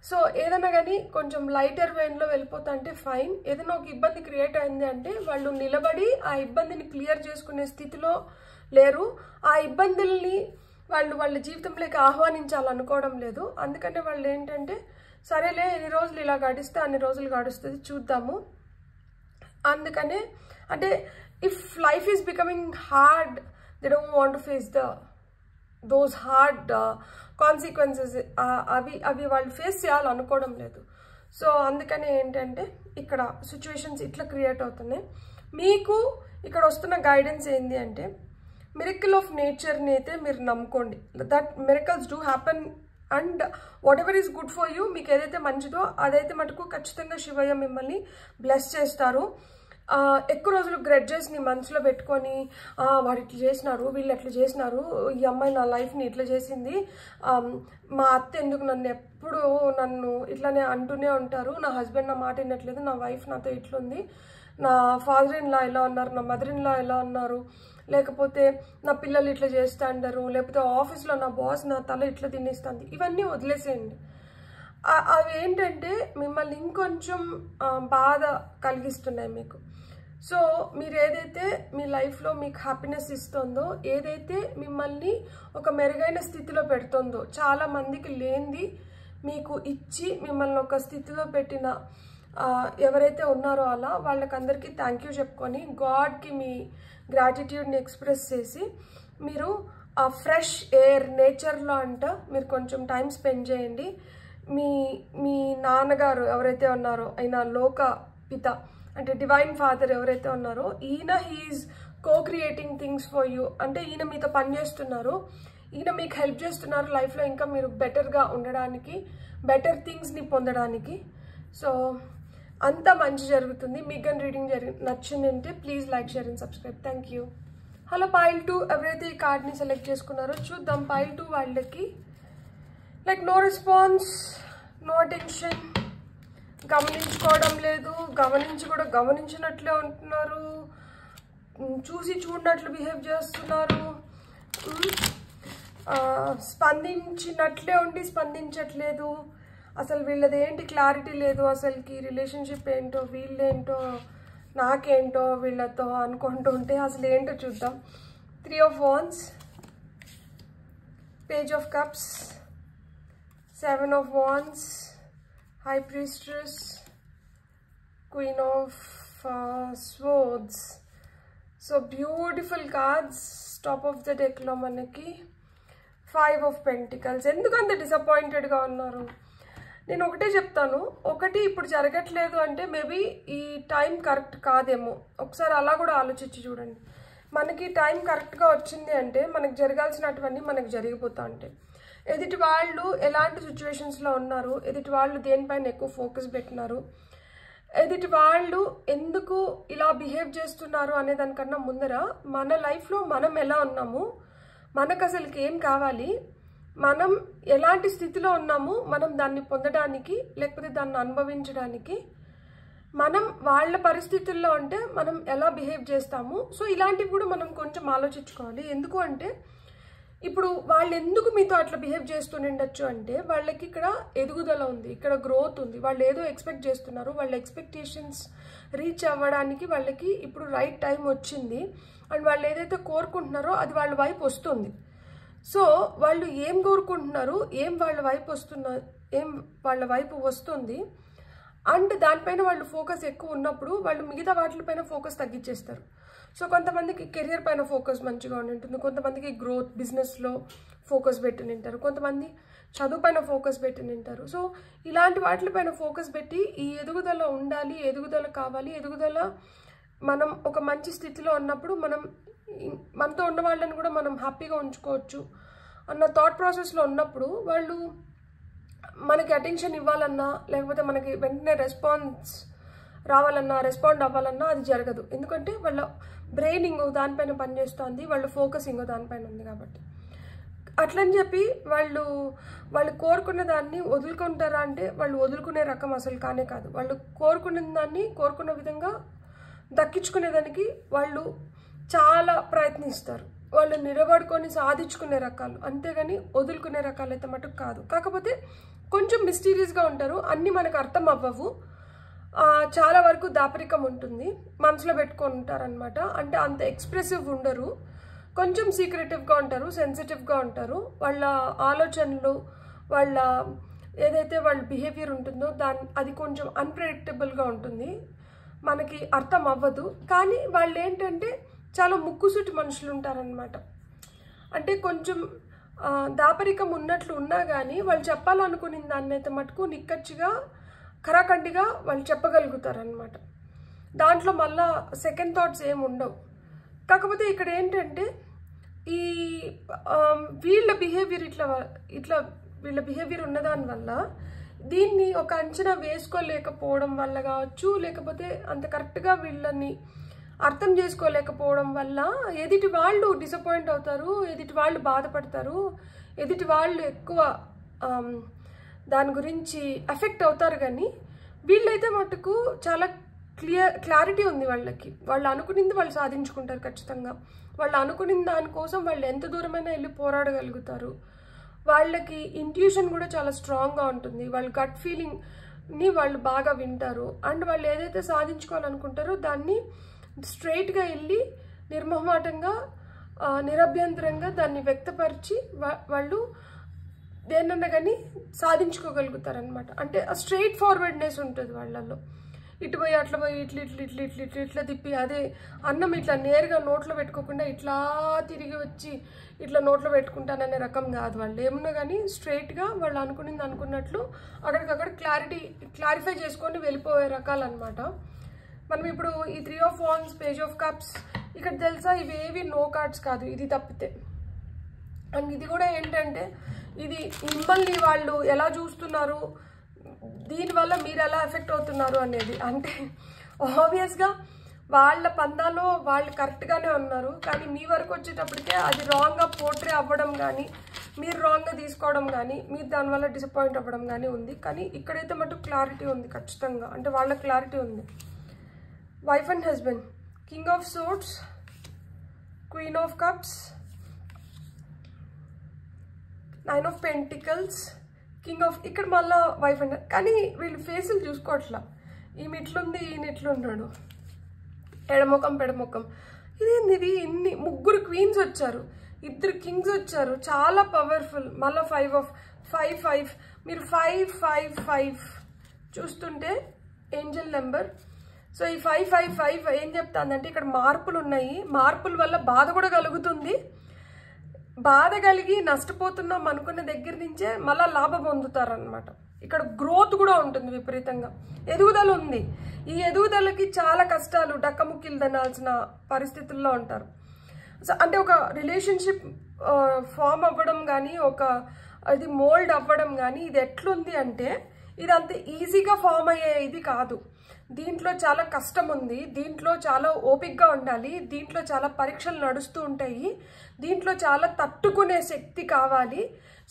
సో ఏదైనా కానీ కొంచెం లైటర్ వెయిన్లో వెళ్ళిపోతా అంటే ఫైన్. ఏదైనా ఒక ఇబ్బంది క్రియేట్ అయింది అంటే వాళ్ళు నిలబడి ఆ ఇబ్బందిని క్లియర్ చేసుకునే స్థితిలో లేరు. ఆ ఇబ్బందుల్ని వాళ్ళ జీవితంలోకి ఆహ్వానించాలనుకోవడం లేదు. అందుకనే వాళ్ళు ఏంటంటే సరేలే ఎన్ని రోజులు ఇలా గడిస్తే అన్ని రోజులు గడుస్తుంది చూద్దాము. అందుకనే అంటే if life is becoming hard, they don't want to face those hard consequences. అవి వాళ్ళు ఫేస్ చేయాలనుకోవడం లేదు. సో అందుకనే ఏంటంటే ఇక్కడ సిచ్యువేషన్స్ ఇట్లా క్రియేట్ అవుతున్నాయి. మీకు ఇక్కడ వస్తున్న గైడెన్స్ ఏంటి అంటే మిరకిల్ ఆఫ్ నేచర్ని అయితే మీరు నమ్ముకోండి. That miracles do happen and whatever is good for you, మీకు ఏదైతే మంచిదో అదైతే మటుకు ఖచ్చితంగా శివయ్య మిమ్మల్ని బ్లెస్ చేస్తారు. ఎక్కువ రోజులు గ్రెడ్జెస్ని మనసులో పెట్టుకొని వాడు ఇట్లా చేసినారు, వీళ్ళు ఎట్లా చేసినారు, ఈ అమ్మాయి నా లైఫ్ని ఇట్లా చేసింది, మా అత్త ఎందుకు నన్ను ఇట్లానే అంటూనే ఉంటారు, నా హస్బెండ్ నా మాట వినట్లేదు, నా వైఫ్ నాతో ఇట్లుంది, నా ఫాదర్ ఇన్ లా ఎలా ఉన్నారు, నా మదర్ ఇన్ లా ఎలా ఉన్నారు, లేకపోతే నా పిల్లలు ఇట్లా చేస్తా అంటారు, లేకపోతే ఆఫీస్లో నా బాస్ నా తల ఇట్లా తినేస్తుంది. ఇవన్నీ వదిలేసేయండి. అవి ఏంటంటే మిమ్మల్ని ఇంకొంచెం బాధ కలిగిస్తున్నాయి మీకు. సో మీరు ఏదైతే మీ లైఫ్లో మీకు హ్యాపీనెస్ ఇస్తుందో, ఏదైతే మిమ్మల్ని ఒక మెరుగైన స్థితిలో పెడుతుందో, చాలా మందికి లేనిది మీకు ఇచ్చి మిమ్మల్ని ఒక స్థితిలో పెట్టిన ఎవరైతే ఉన్నారో అలా వాళ్ళకందరికీ థ్యాంక్ యూ చెప్పుకొని గాడ్కి మీ గ్రాటిట్యూడ్ని ఎక్స్ప్రెస్ చేసి మీరు ఆ ఫ్రెష్ ఎయిర్ నేచర్లో అంట మీరు కొంచెం టైం స్పెండ్ చేయండి. మీ నాన్నగారు ఎవరైతే ఉన్నారో ఆయన లోక పిత అంటే డివైన్ ఫాదర్ ఎవరైతే ఉన్నారో ఈయన హీఈస్ కో-క్రియేటింగ్ థింగ్స్ ఫర్ యూ. అంటే ఈయన మీతో పనిచేస్తున్నారు. ఈయన మీకు హెల్ప్ చేస్తున్నారు లైఫ్లో ఇంకా మీరు బెటర్గా ఉండడానికి, బెటర్ థింగ్స్ని పొందడానికి. సో అంతా మంచి జరుగుతుంది. మీకు కానీ రీడింగ్ నచ్చిందంటే please like, share and subscribe. Thank you. Hello pile 2, ఎవరైతే ఈ కార్డ్ని సెలెక్ట్ చేసుకున్నారో చూద్దాం. పైల్ 2 వాళ్ళకి like no response, no attention, గమనించుకోవడం లేదు, గమనించినట్లే ఉంటున్నారు, చూసి చూడనట్లు బిహేవ్ చేస్తున్నారు, స్పందించినట్లే ఉండి స్పందించట్లేదు. అసలు వీళ్ళది ఏంటి క్లారిటీ లేదు. అసలుకి రిలేషన్షిప్ ఏంటో, వీళ్ళేంటో, నాకేంటో వీళ్ళతో అనుకుంటూ ఉంటే అసలు ఏంటో చూద్దాం. 3 of Wands, Page of Cups, 7 of Wands, High Priestess, Queen of Swords. So beautiful cards. Top of the deck lo manaki 5 of Pentacles. ఎందుకంత డిసప్పాయింటెడ్గా ఉన్నారు? నేను ఒకటే చెప్తాను, ఒకటి ఇప్పుడు జరగట్లేదు అంటే మేబీ ఈ టైం కరెక్ట్ కాదేమో. ఒకసారి అలా కూడా ఆలోచించి చూడండి. మనకి టైం కరెక్ట్గా వచ్చింది అంటే మనకు జరగాల్సినటువన్నీ మనకు జరిగిపోతా ఉంటాయి. ఎదుటి వాళ్ళు ఎలాంటి సిచ్యువేషన్స్లో ఉన్నారు, ఎదుటి వాళ్ళు దేనిపైన ఎక్కువ ఫోకస్ పెట్టినారు, ఎదుటి వాళ్ళు ఎందుకు ఇలా బిహేవ్ చేస్తున్నారు అనే దానికన్నా ముందర మన లైఫ్లో మనం ఎలా ఉన్నాము, మనకు అసలుకి ఏం కావాలి, మనం ఎలాంటి స్థితిలో ఉన్నాము, మనం దాన్ని పొందడానికి లేకపోతే దాన్ని అనుభవించడానికి, మనం వాళ్ళ పరిస్థితుల్లో అంటే మనం ఎలా బిహేవ్ చేస్తాము. సో ఇలాంటివి కూడా మనం కొంచెం ఆలోచించుకోవాలి. ఎందుకు అంటే ఇప్పుడు వాళ్ళు ఎందుకు మీతో అట్లా బిహేవ్ చేస్తుండొచ్చు అంటే వాళ్ళకి ఇక్కడ ఎదుగుదల ఉంది, ఇక్కడ గ్రోత్ ఉంది, వాళ్ళు ఏదో ఎక్స్పెక్ట్ చేస్తున్నారు, వాళ్ళ ఎక్స్పెక్టేషన్స్ రీచ్ అవ్వడానికి వాళ్ళకి ఇప్పుడు రైట్ టైం వచ్చింది. అండ్ వాళ్ళు ఏదైతే కోరుకుంటున్నారో అది వాళ్ళ వైపు వస్తుంది. సో వాళ్ళు ఏం కోరుకుంటున్నారు, ఏం వాళ్ళ వైపు వస్తుంది అండ్ దానిపైన వాళ్ళు ఫోకస్ ఎక్కువ ఉన్నప్పుడు వాళ్ళు మిగతా వాటిపైన ఫోకస్ తగ్గించేస్తారు. సో కొంతమందికి కెరియర్ పైన ఫోకస్ మంచిగా ఉంటుంది, కొంతమందికి గ్రోత్ బిజినెస్లో ఫోకస్ పెట్టి నింటారు, కొంతమంది చదువు పైన ఫోకస్ పెట్టి నింటారు. సో ఇలాంటి వాటిపైన ఫోకస్ పెట్టి ఈ ఎదుగుదల ఉండాలి, ఎదుగుదల కావాలి, ఎదుగుదల మనం ఒక మంచి స్థితిలో ఉన్నప్పుడు మనతో ఉన్న వాళ్ళని కూడా మనం హ్యాపీగా ఉంచుకోవచ్చు అన్న థాట్ ప్రాసెస్లో ఉన్నప్పుడు వాళ్ళు మనకి అటెన్షన్ ఇవ్వాలన్నా లేకపోతే మనకి వెంటనే రెస్పాండ్ అవ్వాలన్నా అది జరగదు. ఎందుకంటే వాళ్ళ బ్రెయిన్ ఇంకో దానిపైన పనిచేస్తుంది, వాళ్ళ ఫోకస్ ఇంకో దానిపైన ఉంది కాబట్టి. అట్లని చెప్పి వాళ్ళు కోరుకున్న దాన్ని వదులుకుంటారా అంటే వాళ్ళు వదులుకునే రకం అసలు కానే కాదు. వాళ్ళు కోరుకున్న దాన్ని కోరుకున్న విధంగా దక్కించుకునేదానికి వాళ్ళు చాలా ప్రయత్నిస్తారు. వాళ్ళు నిలబడుకొని సాధించుకునే రకాలు, అంతేగాని వదులుకునే రకాలు అయితే మటుకు కాదు. కాకపోతే కొంచెం మిస్టీరియస్గా ఉంటారు, అన్నీ మనకు అర్థం అవ్వవు, చాలా వరకు దాపరికం ఉంటుంది, మనసులో పెట్టుకొని ఉంటారనమాట. అంటే అంత ఎక్స్ప్రెసివ్ ఉండరు, కొంచెం సీక్రెటివ్గా ఉంటారు, సెన్సిటివ్గా ఉంటారు. వాళ్ళ ఆలోచనలు, వాళ్ళ ఏదైతే వాళ్ళ బిహేవియర్ ఉంటుందో అది కొంచెం అన్ప్రెడిక్టబుల్గా ఉంటుంది, మనకి అర్థం అవ్వదు. కానీ వాళ్ళు ఏంటంటే చాలా ముక్కుసూటి మనుషులు ఉంటారనమాట. అంటే కొంచెం దాపరికం ఉన్నట్లు ఉన్నా కానీ వాళ్ళు చెప్పాలనుకునే దాన్ని అయితే మటుకు నిక్కచ్చిగా ఖరాఖండిగా వాళ్ళు చెప్పగలుగుతారనమాట. దాంట్లో మళ్ళా సెకండ్ థాట్స్ ఏమి ఉండవు. కాకపోతే ఇక్కడ ఏంటంటే ఈ వీళ్ళ బిహేవియర్ వీళ్ళ బిహేవియర్ ఉన్నదానివల్ల దీన్ని ఒక అంచనా వేసుకోలేకపోవడం వల్ల కావచ్చు, లేకపోతే అంత కరెక్ట్గా వీళ్ళని అర్థం చేసుకోలేకపోవడం వల్ల ఎదుటి వాళ్ళు డిసప్పాయింట్ అవుతారు, ఎదుటి వాళ్ళు బాధపడతారు, ఎదుటి వాళ్ళు ఎక్కువ దాని గురించి ఎఫెక్ట్ అవుతారు. కానీ వీళ్ళైతే మటుకు చాలా క్లారిటీ ఉంది వాళ్ళకి. వాళ్ళు అనుకునింది వాళ్ళు సాధించుకుంటారు ఖచ్చితంగా. వాళ్ళు అనుకున్న దానికోసం వాళ్ళు ఎంత దూరమైనా వెళ్ళి పోరాడగలుగుతారు. వాళ్ళకి ఇంట్యూషన్ కూడా చాలా స్ట్రాంగ్గా ఉంటుంది, వాళ్ళ గట్ ఫీలింగ్ని వాళ్ళు బాగా వింటారు. అండ్ వాళ్ళు ఏదైతే సాధించుకోవాలనుకుంటారో దాన్ని స్ట్రైట్గా వెళ్ళి నిర్మోహమాటంగా నిరభ్యంతరంగా దాన్ని వ్యక్తపరిచి వాళ్ళు దేన్నన్నా కానీ సాధించుకోగలుగుతారనమాట. అంటే ఆ స్ట్రైట్ ఫార్వర్డ్నెస్ ఉంటుంది వాళ్ళల్లో. ఇటు పోయి అట్లా పోయి ఇట్లా తిప్పి అదే అన్నం ఇట్లా నేరుగా నోట్లో పెట్టుకోకుండా ఇట్లా తిరిగి వచ్చి ఇట్లా నోట్లో పెట్టుకుంటాననే రకం కాదు. వాళ్ళు ఏమన్నా కానీ స్ట్రైట్గా వాళ్ళు అనుకున్నట్లు అక్కడికక్కడ క్లారిఫై చేసుకొని వెళ్ళిపోయే రకాలు అనమాట. మనం ఇప్పుడు ఈ 3 of Wands, Page of Cups ఇక్కడ తెలుసా ఇవేవి నో కార్డ్స్ కాదు, ఇది తప్పితే అండ్ ఇది కూడా ఏంటంటే ఇది మిమ్మల్ని వాళ్ళు ఎలా చూస్తున్నారు, దీనివల్ల మీరు ఎలా ఎఫెక్ట్ అవుతున్నారు అనేది. అంటే ఆబ్వియస్గా వాళ్ళ పందాలో వాళ్ళు కరెక్ట్గానే ఉన్నారు, కానీ మీ వరకు వచ్చేటప్పటికే అది రాంగ్గా పోర్ట్రే అవ్వడం కానీ, మీరు రాంగ్గా తీసుకోవడం కానీ, మీరు దానివల్ల డిసప్పాయింట్ అవ్వడం కానీ ఉంది. కానీ ఇక్కడైతే మటు క్లారిటీ ఉంది ఖచ్చితంగా, అంటే వాళ్ళ క్లారిటీ ఉంది. Wife and husband, king of swords, queen of cups, nine of pentacles, king of, ఇక్కడ మళ్ళీ వైఫ్ అండ్, కానీ వీళ్ళు ఫేసులు చూసుకోవట్లా. ఈమె ఇట్లుంది, ఈయన ఇట్లున్నాడు, ఎడముఖం పెడముఖం. ఇదేంది ఇది, ఇన్ని ముగ్గురు క్వీన్స్ వచ్చారు, ఇద్దరు కింగ్స్ వచ్చారు, చాలా పవర్ఫుల్. మళ్ళీ 5 ఆఫ్ 5 మీరు 5 చూస్తుంటే ఏంజల్ నెంబర్. సో ఈ 5 ఏం చెప్తానంటే ఇక్కడ మార్పులు ఉన్నాయి, మార్పుల వల్ల బాధ కూడా కలుగుతుంది. బాధ కలిగి నష్టపోతున్నాం అనుకున్న దగ్గర నుంచే మళ్ళీ లాభం పొందుతారనమాట. ఇక్కడ గ్రోత్ కూడా ఉంటుంది, విపరీతంగా ఎదుగుదల ఉంది. ఈ ఎదుగుదలకి చాలా కష్టాలు, డక్కముక్కిలు తినాల్సిన పరిస్థితుల్లో ఉంటారు. సో అంటే ఒక రిలేషన్షిప్ ఫామ్ అవ్వడం కానీ, ఒక అది మోల్డ్ అవ్వడం కానీ, ఇది ఎట్లుంది అంటే ఇది అంత ఈజీగా ఫామ్ అయ్యే ఇది కాదు. దీంట్లో చాలా కష్టం ఉంది, దీంట్లో చాలా ఓపికగా ఉండాలి, దీంట్లో చాలా పరీక్షలు నడుస్తూ ఉంటాయి, దీంట్లో చాలా తట్టుకునే శక్తి కావాలి.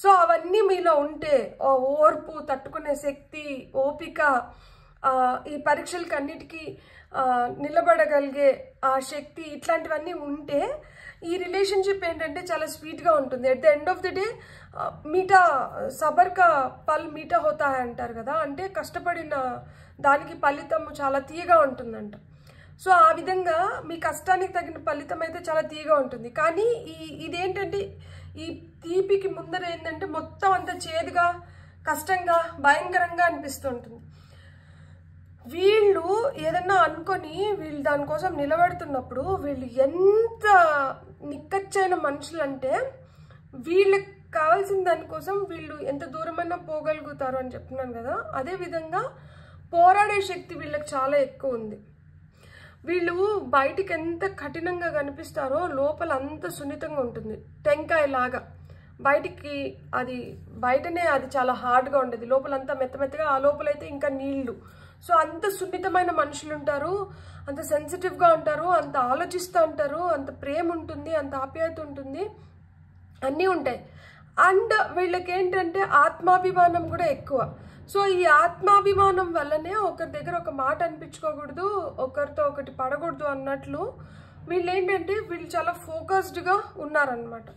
సో అవన్నీ మీలో ఉంటే, ఓర్పు, తట్టుకునే శక్తి, ఓపిక, ఈ పరీక్షలకి అన్నిటికీ నిలబడగలిగే ఆ శక్తి, ఇట్లాంటివన్నీ ఉంటే ఈ రిలేషన్షిప్ ఏంటంటే చాలా స్వీట్గా ఉంటుంది. At the end of the day మీఠా సబర్ కా పల్ మీఠా హోతా అంటారు కదా, అంటే కష్టపడిన దానికి ఫలితం చాలా తీయగా ఉంటుందంట. సో ఆ విధంగా మీ కష్టానికి తగిన ఫలితం అయితే చాలా తీయగా ఉంటుంది. కానీ ఇదేంటంటే ఈ తీపికి ముందర ఏంటంటే మొత్తం అంత చేదుగా, కష్టంగా, భయంకరంగా అనిపిస్తుంటుంది. వీళ్ళు ఏదన్నా అనుకొని వీళ్ళు దానికోసం నిలబడుతున్నప్పుడు వీళ్ళు ఎంత నిక్కచ్చైన మనుషులు అంటే, వీళ్ళకి కావాల్సిన దానికోసం వీళ్ళు ఎంత దూరమైనా పోగలుగుతారు అని చెప్తున్నాను కదా. అదేవిధంగా పోరాడే శక్తి వీళ్ళకి చాలా ఎక్కువ ఉంది. వీళ్ళు బయటికి ఎంత కఠినంగా కనిపిస్తారో లోపల అంత సున్నితంగా ఉంటుంది, టెంకాయ లాగా. బయటికి అది బయటనే అది చాలా హార్డ్గా ఉండేది, లోపలంతా మెత్తమెత్తగా, ఆ లోపలైతే ఇంకా నీళ్లు. సో అంత సున్నితమైన మనుషులు ఉంటారు, అంత సెన్సిటివ్గా ఉంటారు, అంత ఆలోచిస్తూ ఉంటారు, అంత ప్రేమ ఉంటుంది, అంత ఆప్యాయత ఉంటుంది, అన్నీ ఉంటాయి. అండ్ వీళ్ళకి ఏంటంటే ఆత్మాభిమానం కూడా ఎక్కువ. సో ఈ ఆత్మాభిమానం వల్లనే ఒకరి దగ్గర ఒక మాట అనిపించుకోకూడదు, ఒకరితో ఒకటి పడకూడదు అన్నట్లు వీళ్ళు ఏంటంటే వీళ్ళు చాలా ఫోకస్డ్గా ఉన్నారనమాట.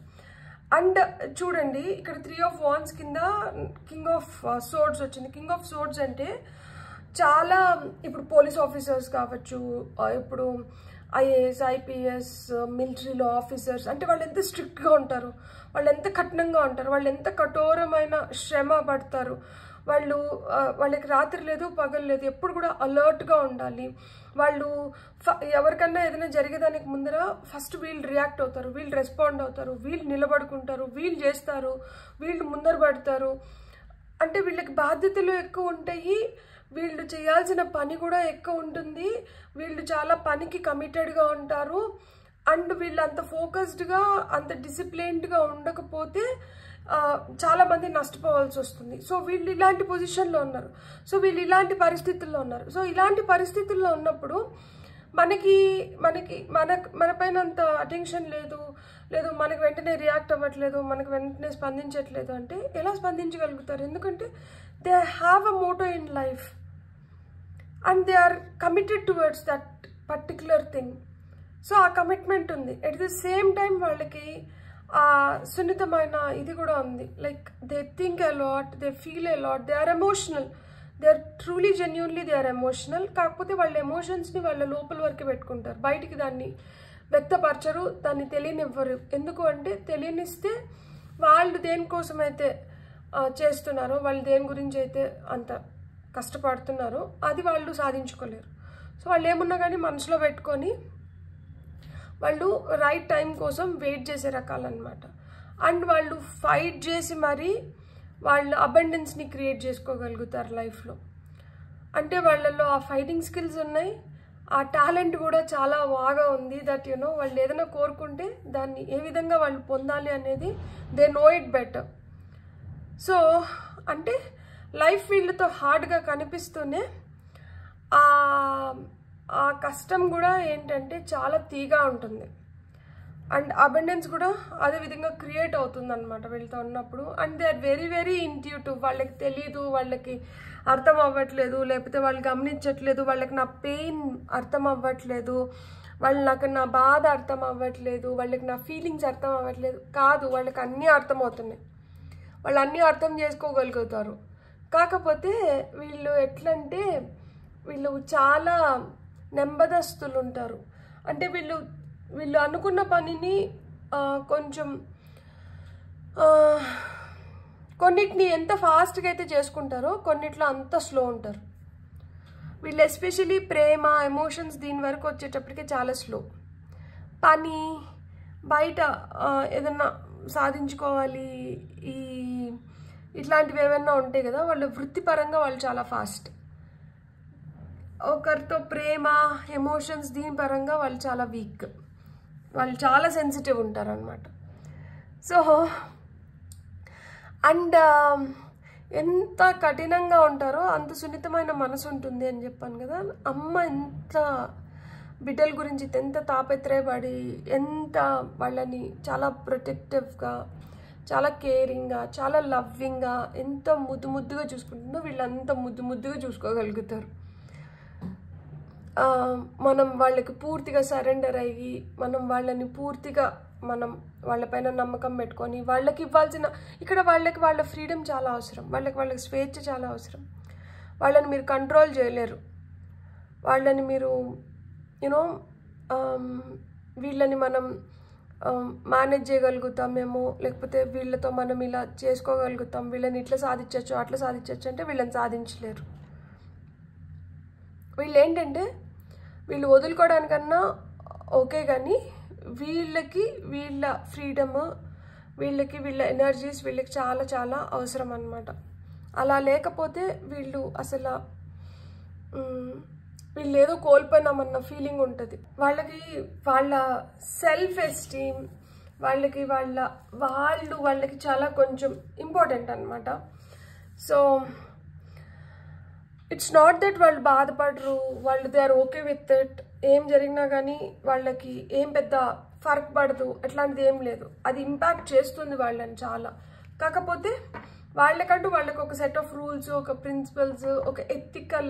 అండ్ చూడండి ఇక్కడ 3 ఆఫ్ వాన్స్ కింద కింగ్ ఆఫ్ సోర్డ్స్ వచ్చింది. కింగ్ ఆఫ్ సోర్డ్స్ అంటే చాలా, ఇప్పుడు పోలీస్ ఆఫీసర్స్ కావచ్చు, ఇప్పుడు ఐఏఎస్, ఐపీఎస్, మిలిటరీలో ఆఫీసర్స్, అంటే వాళ్ళు ఎంత స్ట్రిక్ట్గా ఉంటారు, వాళ్ళు ఎంత కఠినంగా ఉంటారు, వాళ్ళు ఎంత కఠోరమైన శ్రమ పడతారు. వాళ్ళకి రాత్రి లేదు, పగలు లేదు, ఎప్పుడు కూడా అలర్ట్గా ఉండాలి. వాళ్ళు ఎవరికన్నా ఏదైనా జరిగేదానికి ముందర ఫస్ట్ వీళ్ళు రియాక్ట్ అవుతారు, వీళ్ళు రెస్పాండ్ అవుతారు, వీళ్ళు నిలబడుకుంటారు, వీళ్ళు చేస్తారు, వీళ్ళు ముందర పడతారు. అంటే వీళ్ళకి బాధ్యతలు ఎక్కువ ఉంటాయి, వీళ్ళు చేయాల్సిన పని కూడా ఎక్కువ ఉంటుంది, వీళ్ళు చాలా పనికి కమిటెడ్గా ఉంటారు. అండ్ వీళ్ళు అంత ఫోకస్డ్గా, అంత డిసిప్లైన్డ్గా ఉండకపోతే చాలా మంది నష్టపోవాల్సి వస్తుంది. సో వీళ్ళు ఇలాంటి పొజిషన్లో ఉన్నారు, సో వీళ్ళు ఇలాంటి పరిస్థితుల్లో ఉన్నారు. సో ఇలాంటి పరిస్థితుల్లో ఉన్నప్పుడు మన పైన అంత అటెన్షన్ లేదు, మనకు వెంటనే రియాక్ట్ అవ్వట్లేదు, మనకు వెంటనే స్పందించట్లేదు అంటే ఎలా స్పందించగలుగుతారు? ఎందుకంటే they have a motto in life and they are committed towards that particular thing. So ఆ కమిట్మెంట్ ఉంది. ఎట్ ది సేమ్ టైం వాళ్ళకి ఆ సున్నితమైన ఇది కూడా ఉంది. Like they think a lot, they feel a lot, they are emotional, they are truly genuinely they are emotional. కాకపోతే వాళ్ళ ఎమోషన్స్ని వాళ్ళ లోపల వరకు పెట్టుకుంటారు, బయటికి దాన్ని వ్యక్తపరచరు, దాన్ని తెలియనివ్వరు. ఎందుకు అంటే తెలియనిస్తే వాళ్ళు దేనికోసమైతే చేస్తున్నారో, వాళ్ళు దేని గురించి అయితే అంత కష్టపడుతున్నారో అది వాళ్ళు సాధించుకోలేరు. సో వాళ్ళు ఏమున్నా కానీ మనసులో పెట్టుకొని వాళ్ళు రైట్ టైం కోసం వెయిట్ చేసే రకాలన్నమాట. అండ్ వాళ్ళు ఫైట్ చేసి మరీ వాళ్ళు అబండెన్స్ని క్రియేట్ చేసుకోగలుగుతారు లైఫ్లో. అంటే వాళ్ళలో ఆ ఫైటింగ్ స్కిల్స్ ఉన్నాయి, ఆ టాలెంట్ కూడా చాలా బాగా ఉంది. దట్ వాళ్ళు ఏదైనా కోరుకుంటే దాన్ని ఏ విధంగా వాళ్ళు పొందాలి అనేది they know it better. So అంటే లైఫ్ వీళ్ళతో హార్డ్గా కనిపిస్తూనే ఆ కష్టం కూడా ఏంటంటే చాలా తీగా ఉంటుంది. అండ్ అబండెన్స్ కూడా అదే విధంగా క్రియేట్ అవుతుంది అనమాట వీళ్ళతో ఉన్నప్పుడు. And they are very very intuitive. వాళ్ళకి తెలీదు, వాళ్ళకి అర్థం అవ్వట్లేదు, లేకపోతే వాళ్ళు గమనించట్లేదు, వాళ్ళకి నా పెయిన్ అర్థం అవ్వట్లేదు, నాకు నా బాధ అర్థం అవ్వట్లేదు, వాళ్ళకి నా ఫీలింగ్స్ అర్థం అవ్వట్లేదు కాదు, వాళ్ళకి అన్నీ అర్థమవుతున్నాయి, వాళ్ళు అన్నీ అర్థం చేసుకోగలుగుతారు. కాకపోతే వీళ్ళు ఎట్లంటే వీళ్ళు చాలా నెమ్మదస్తులు ఉంటారు. అంటే వీళ్ళు అనుకున్న పనిని కొంచెం కొన్నిటిని ఎంత ఫాస్ట్గా అయితే చేసుకుంటారో కొన్నిట్లో అంత స్లో ఉంటారు. వీళ్ళు ఎస్పెషలీ ప్రేమ, ఎమోషన్స్ దీని వరకు వచ్చేటప్పటికే చాలా స్లో. పని బయట ఏదన్నా సాధించుకోవాలి, ఇట్లాంటివి ఏమైనా ఉంటాయి కదా, వాళ్ళు వృత్తిపరంగా వాళ్ళు చాలా ఫాస్ట్. ఒకరితో ప్రేమ, ఎమోషన్స్ దీని పరంగా వాళ్ళు చాలా వీక్, వాళ్ళు చాలా సెన్సిటివ్ ఉంటారు అన్నమాట. సో అండ్ ఎంత కఠినంగా ఉంటారో అంత సున్నితమైన మనసు ఉంటుంది అని చెప్పాను కదా. అమ్మ ఎంత బిడ్డల గురించి ఎంత తాపత్రయపడి, ఎంత వాళ్ళని చాలా ప్రొటెక్టివ్గా, చాలా కేరింగ్గా, చాలా లవ్వింగ్గా, ఎంత ముద్దుగా చూసుకుంటుందో వీళ్ళంత ముద్దుగా చూసుకోగలుగుతారు. మనం వాళ్ళకి పూర్తిగా సరెండర్ అయ్యి, మనం వాళ్ళని పూర్తిగా వాళ్ళపైన నమ్మకం పెట్టుకొని వాళ్ళకి ఇవ్వాల్సిన, ఇక్కడ వాళ్ళ ఫ్రీడమ్ చాలా అవసరం, వాళ్ళకి స్వేచ్ఛ చాలా అవసరం. వాళ్ళని మీరు కంట్రోల్ చేయలేరు, వాళ్ళని మీరు వీళ్ళని మనం మేనేజ్ చేయగలుగుతామేమో, లేకపోతే వీళ్ళతో మనం ఇలా చేసుకోగలుగుతాం, వీళ్ళని ఇట్లా సాధించవచ్చు అట్లా సాధించవచ్చు అంటే వీళ్ళని సాధించలేరు. వీళ్ళు ఏంటంటే వీళ్ళు వదులుకోవడానికన్నా ఓకే, కానీ వీళ్ళకి వీళ్ళ ఫ్రీడమ్, వీళ్ళకి వీళ్ళ ఎనర్జీస్ వీళ్ళకి చాలా చాలా అవసరం అన్నమాట. అలా లేకపోతే వీళ్ళు అసలు వీళ్ళు ఏదో కోల్పోయినామన్న ఫీలింగ్ ఉంటుంది వాళ్ళకి. వాళ్ళ సెల్ఫ్ ఎస్టీమ్ వాళ్ళకి చాలా కొంచెం ఇంపార్టెంట్ అన్నమాట. సో ఇట్స్ నాట్ దట్ వాళ్ళు బాధపడరు, they are okay with it. ఏం జరిగినా కానీ వాళ్ళకి ఏం పెద్ద ఫరక్ పడదు, అట్లాంటిది ఏం లేదు. అది ఇంపాక్ట్ చేస్తుంది వాళ్ళని చాలా. కాకపోతే వాళ్ళకంటూ వాళ్ళకి ఒక సెట్ ఆఫ్ రూల్స్, ఒక ప్రిన్సిపల్స్, ఒక ఎథికల్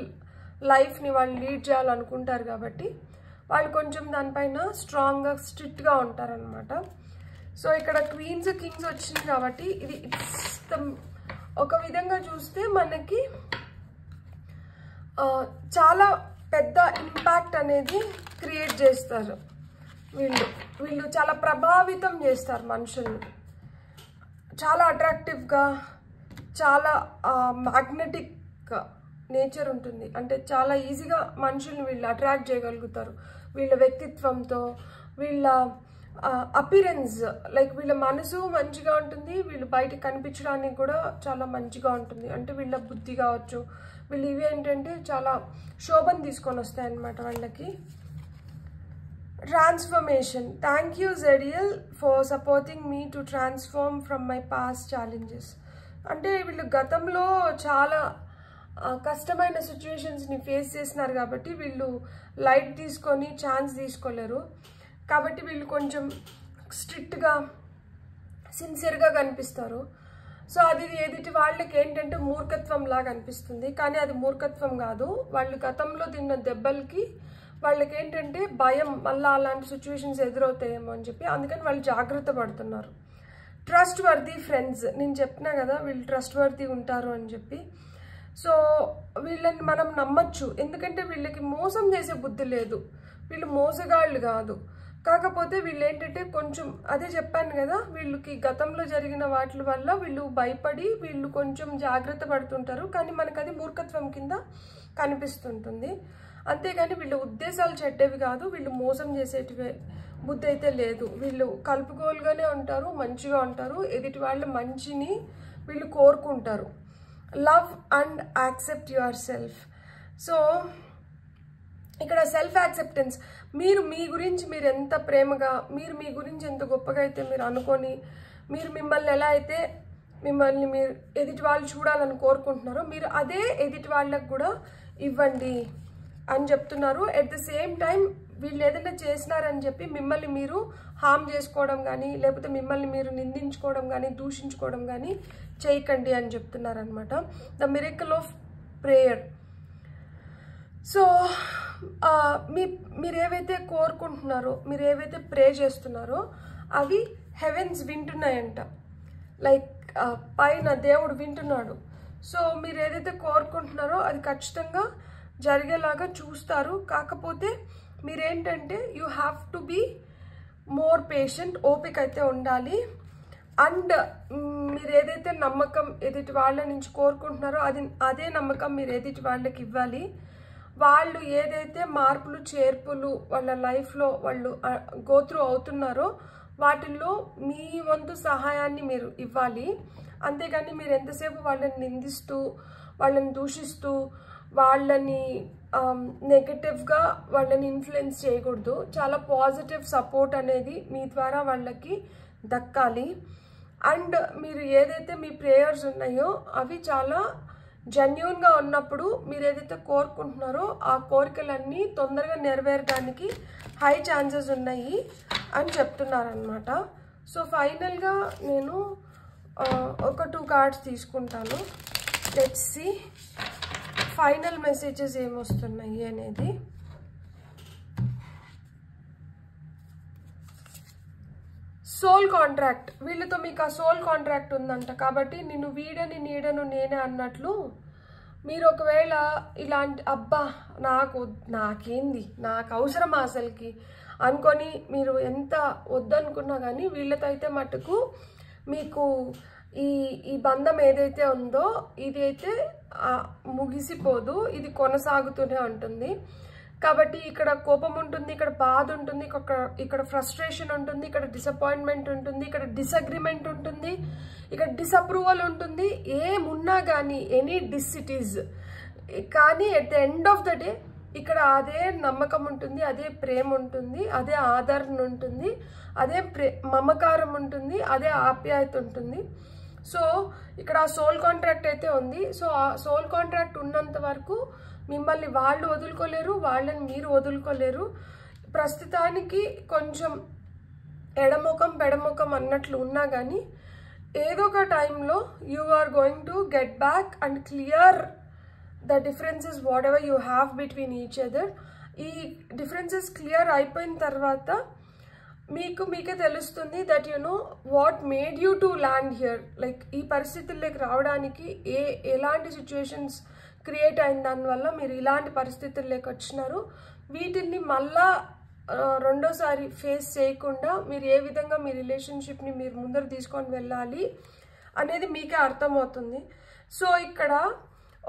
లైఫ్ని వాళ్ళు లీడ్ చేయాలనుకుంటారు కాబట్టి వాళ్ళు కొంచెం దానిపైన స్ట్రాంగ్గా, స్ట్రిక్ట్గా ఉంటారనమాట. సో ఇక్కడ క్వీన్స్, కింగ్స్ వచ్చింది కాబట్టి ఇది ఒక విధంగా చూస్తే మనకి చాలా పెద్ద ఇంపాక్ట్ అనేది క్రియేట్ చేస్తారు. వీళ్ళు చాలా ప్రభావితం చేస్తారు మనుషుల్ని. చాలా అట్రాక్టివ్గా, చాలా మ్యాగ్నెటిక్ నేచర్ ఉంటుంది. అంటే చాలా ఈజీగా మనుషుల్ని వీళ్ళు అట్రాక్ట్ చేయగలుగుతారు వీళ్ళ వ్యక్తిత్వంతో, వీళ్ళ అపిరెన్స్. లైక్ వీళ్ళ మనసు మంచిగా ఉంటుంది, వీళ్ళు బయటకు కనిపించడానికి కూడా చాలా మంచిగా ఉంటుంది. అంటే వీళ్ళ బుద్ధి కావచ్చు, వీళ్ళు ఇవి ఏంటంటే చాలా శోభను తీసుకొని వస్తాయి అన్నమాట వాళ్ళకి. Transformation. Thank you Jediel for supporting me to transform from my past challenges. అంటే వీళ్ళు గతంలో చాలా కష్టమైన సిచ్యువేషన్స్ని ఫేస్ చేసినారు కాబట్టి వీళ్ళు లైట్ తీసుకొని ఛాన్స్ తీసుకోలేరు. కాబట్టి వీళ్ళు కొంచెం స్ట్రిక్ట్గా, సిన్సియర్గా కనిపిస్తారు. సో అది ఎదుటి వాళ్ళకి ఏంటంటే మూర్ఖత్వం లాగా అనిపిస్తుంది, కానీ అది మూర్ఖత్వం కాదు. వాళ్ళు గతంలో తిన్న దెబ్బలకి వాళ్ళకి ఏంటంటే భయం, మళ్ళీ అలాంటి సిచ్యువేషన్స్ ఎదురవుతాయేమో అని చెప్పి, అందుకని వాళ్ళు జాగ్రత్త పడుతున్నారు. Trust worthy friends. నేను చెప్పినా కదా వీళ్ళు ట్రస్ట్ వర్తీ ఉంటారు అని చెప్పి. సో వీళ్ళని మనం నమ్మచ్చు, ఎందుకంటే వీళ్ళకి మోసం చేసే బుద్ధి లేదు, వీళ్ళు మోసగాళ్ళు కాదు. కాకపోతే వీళ్ళు ఏంటంటే కొంచెం, అదే చెప్పాను కదా, వీళ్ళకి గతంలో జరిగిన వాటి వల్ల వీళ్ళు భయపడి వీళ్ళు కొంచెం జాగ్రత్త పడుతుంటారు, కానీ మనకు అది మూర్ఖత్వం కింద కనిపిస్తుంటుంది. అంతేగాని వీళ్ళ ఉద్దేశాలు చెడ్డవి కాదు, వీళ్ళు మోసం చేసేటివే బుద్ధి అయితే లేదు. వీళ్ళు కలుపుకోలుగానే ఉంటారు, మంచిగా ఉంటారు, ఎదుటి వాళ్ళ మంచిని వీళ్ళు కోరుకుంటారు. Love and accept your self. So ఇక్కడ సెల్ఫ్ యాక్సెప్టెన్స్. మీరు మీ గురించి మీరు ఎంత ప్రేమగా, మీరు మీ గురించి ఎంత గొప్పగా అయితే మీరు అనుకొని, మీరు మిమ్మల్ని ఎలా అయితే మిమ్మల్ని మీరు ఎదుటి వాళ్ళు చూడాలని కోరుకుంటున్నారో మీరు అదే ఎదుటి వాళ్ళకు కూడా ఇవ్వండి అని చెప్తున్నారు. ఎట్ ద సేమ్ టైం వీళ్ళు ఏదైనా చేసినారని చెప్పి మిమ్మల్ని మీరు హామ్ చేసుకోవడం కానీ, లేకపోతే మిమ్మల్ని మీరు నిందించుకోవడం కానీ, దూషించుకోవడం కానీ చేయకండి అని చెప్తున్నారు అనమాట. The miracle of prayer. So మీరు ఏవైతే కోరుకుంటున్నారో, మీరు ఏవైతే ప్రే చేస్తున్నారో అవి హెవెన్స్ వింటున్నాయంట. లైక్ పైన దేవుడు వింటున్నాడు. సో మీరు ఏదైతే కోరుకుంటున్నారో అది ఖచ్చితంగా జరిగేలాగా చూస్తారు. కాకపోతే మీరేంటంటే you have to be more patient, ఓపిక అయితే ఉండాలి. అండ్ మీరు ఏదైతే నమ్మకం ఎదుటి వాళ్ళ నుంచి కోరుకుంటున్నారో అదే నమ్మకం మీరు ఎదుటి వాళ్ళకి ఇవ్వాలి. వాళ్ళు ఏదైతే మార్పులు చేర్పులు వాళ్ళ లైఫ్లో వాళ్ళు గోత్రూ అవుతున్నారో వాటిల్లో మీ వంతు సహాయాన్ని మీరు ఇవ్వాలి. అంతేగాని మీరు ఎంతసేపు వాళ్ళని నిందిస్తూ, వాళ్ళని దూషిస్తూ, వాళ్ళని నెగటివ్గా వాళ్ళని ఇన్ఫ్లుయెన్స్ చేయకూడదు. చాలా పాజిటివ్ సపోర్ట్ అనేది మీ ద్వారా వాళ్ళకి దక్కాలి. అండ్ మీరు ఏదైతే మీ ప్రేయర్స్ ఉన్నాయో అవి చాలా జెన్యూన్గా ఉన్నప్పుడు మీరు ఏదైతే కోరుకుంటున్నారో ఆ కోరికలన్నీ తొందరగా నెరవేరడానికి హై ఛాన్సెస్ ఉన్నాయి అని చెప్తున్నారనమాట. సో ఫైనల్గా నేను ఒక 2 కార్డ్స్ తీసుకుంటాను. లెట్స్ సీ ఫైనల్ మెసేజెస్ ఏమొస్తున్నాయి అనేది. Soul contract. వీళ్ళతో మీకు ఆ సోల్ కాంట్రాక్ట్ ఉందంట. కాబట్టి నిన్ను వీడని నీడను నేనే అన్నట్లు మీరు ఒకవేళ ఇలాంటి అబ్బా నాకేంది, నాకు అవసరమా అసలుకి అనుకొని మీరు ఎంత వద్దనుకున్నా కానీ వీళ్ళతో అయితే మటుకు మీకు ఈ బంధం ఏదైతే ఉందో ఇది అయితే ముగిసిపోదు, ఇది కొనసాగుతూనే ఉంటుంది. కాబట్టి ఇక్కడ కోపం ఉంటుంది, ఇక్కడ బాధ ఉంటుంది, ఇక్కడ ఫ్రస్ట్రేషన్ ఉంటుంది, ఇక్కడ డిసప్పాయింట్మెంట్ ఉంటుంది, ఇక్కడ డిసగ్రిమెంట్ ఉంటుంది, ఇక్కడ డిసప్రూవల్ ఉంటుంది. ఏమున్నా కానీ ఎనీ డిసిటీస్ కానీ at the end of the day ఇక్కడ అదే నమ్మకం ఉంటుంది, అదే ప్రేమ ఉంటుంది, అదే ఆదరణ ఉంటుంది, అదే మమకారం ఉంటుంది, అదే ఆప్యాయత ఉంటుంది. సో ఇక్కడ ఆ సోల్ కాంట్రాక్ట్ అయితే ఉంది. సో ఆ సోల్ కాంట్రాక్ట్ ఉన్నంత వరకు మిమ్మల్ని వాళ్ళు వదులుకోలేరు, వాళ్ళని మీరు వదులుకోలేరు. ప్రస్తుతానికి కొంచెం ఎడముఖం పెడముఖం అన్నట్లు ఉన్నా కానీ ఏదో ఒక టైంలో you are going to get back and clear the differences whatever you have between each other. ఈ డిఫరెన్సెస్ క్లియర్ అయిపోయిన తర్వాత మీకే తెలుస్తుంది that you know what made you to land here. Like ఈ పరిస్థితుల్లోకి రావడానికి ఎలాంటి సిచ్యువేషన్స్ క్రియేట్ అయిన దానివల్ల మీరు ఇలాంటి పరిస్థితుల్లోకి వచ్చినారు. వీటిని మళ్ళా రెండోసారి ఫేస్ చేయకుండా మీరు ఏ విధంగా మీ రిలేషన్షిప్ని మీరు ముందరు తీసుకొని వెళ్ళాలి అనేది మీకే అర్థమవుతుంది. సో ఇక్కడ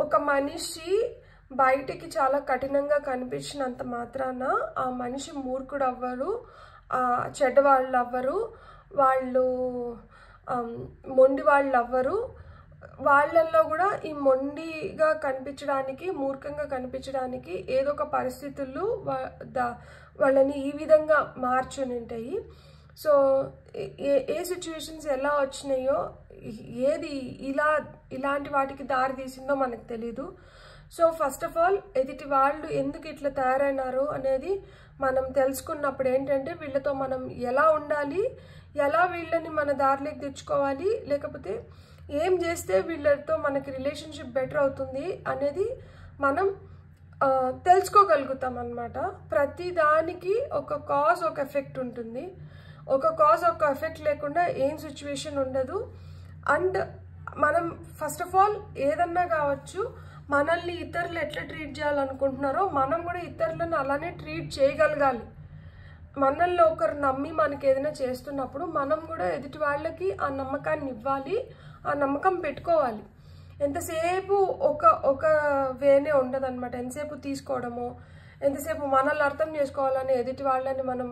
ఒక మనిషి బయటికి చాలా కఠినంగా కనిపించినంత మాత్రాన ఆ మనిషి మూర్ఖుడు అవ్వరు, చెడ్డవాళ్ళు అవ్వరు, వాళ్ళు మొండి వాళ్ళు అవ్వరు. వాళ్ళల్లో కూడా ఈ మొండిగా కనిపించడానికి, మూర్ఖంగా కనిపించడానికి ఏదో ఒక పరిస్థితులు వాళ్ళని ఈ విధంగా మార్చుని ఉంటాయి. సో ఏ సిచ్యువేషన్స్ ఎలా వచ్చినాయో, ఏది ఇలాంటి వాటికి దారి తీసిందో మనకు తెలీదు. సో ఫస్ట్ ఆఫ్ ఆల్ ఎదుటి వాళ్ళు ఎందుకు ఇట్లా తయారైనారు అనేది మనం తెలుసుకున్నప్పుడు ఏంటంటే వీళ్ళతో మనం ఎలా ఉండాలి, ఎలా వీళ్ళని మన దారిలోకి తెచ్చుకోవాలి, లేకపోతే ఏం చేస్తే వీళ్ళతో మనకి రిలేషన్షిప్ బెటర్ అవుతుంది అనేది మనం తెలుసుకోగలుగుతాం అన్నమాట. ప్రతి దానికి ఒక కాజ్ ఒక ఎఫెక్ట్ ఉంటుంది. ఒక కాజ్ ఒక ఎఫెక్ట్ లేకుండా ఏం సిచ్యువేషన్ ఉండదు. అండ్ మనం ఫస్ట్ ఆఫ్ ఆల్ ఏదన్నా కావచ్చు, మనల్ని ఇతరులు ఎట్లా ట్రీట్ చేయాలనుకుంటున్నారో మనం కూడా ఇతరులను అలానే ట్రీట్ చేయగలగాలి. మనల్ని ఒకరు నమ్మి మనకి ఏదైనా చేస్తున్నప్పుడు మనం కూడా ఎదుటి వాళ్ళకి ఆ నమ్మకాన్ని ఇవ్వాలి, ఆ నమ్మకం పెట్టుకోవాలి. ఎంతసేపు ఒక వేనే ఉండదు అనమాట. ఎంతసేపు తీసుకోవడము, ఎంతసేపు మనల్ని అర్థం చేసుకోవాలని ఎదుటి వాళ్ళని మనం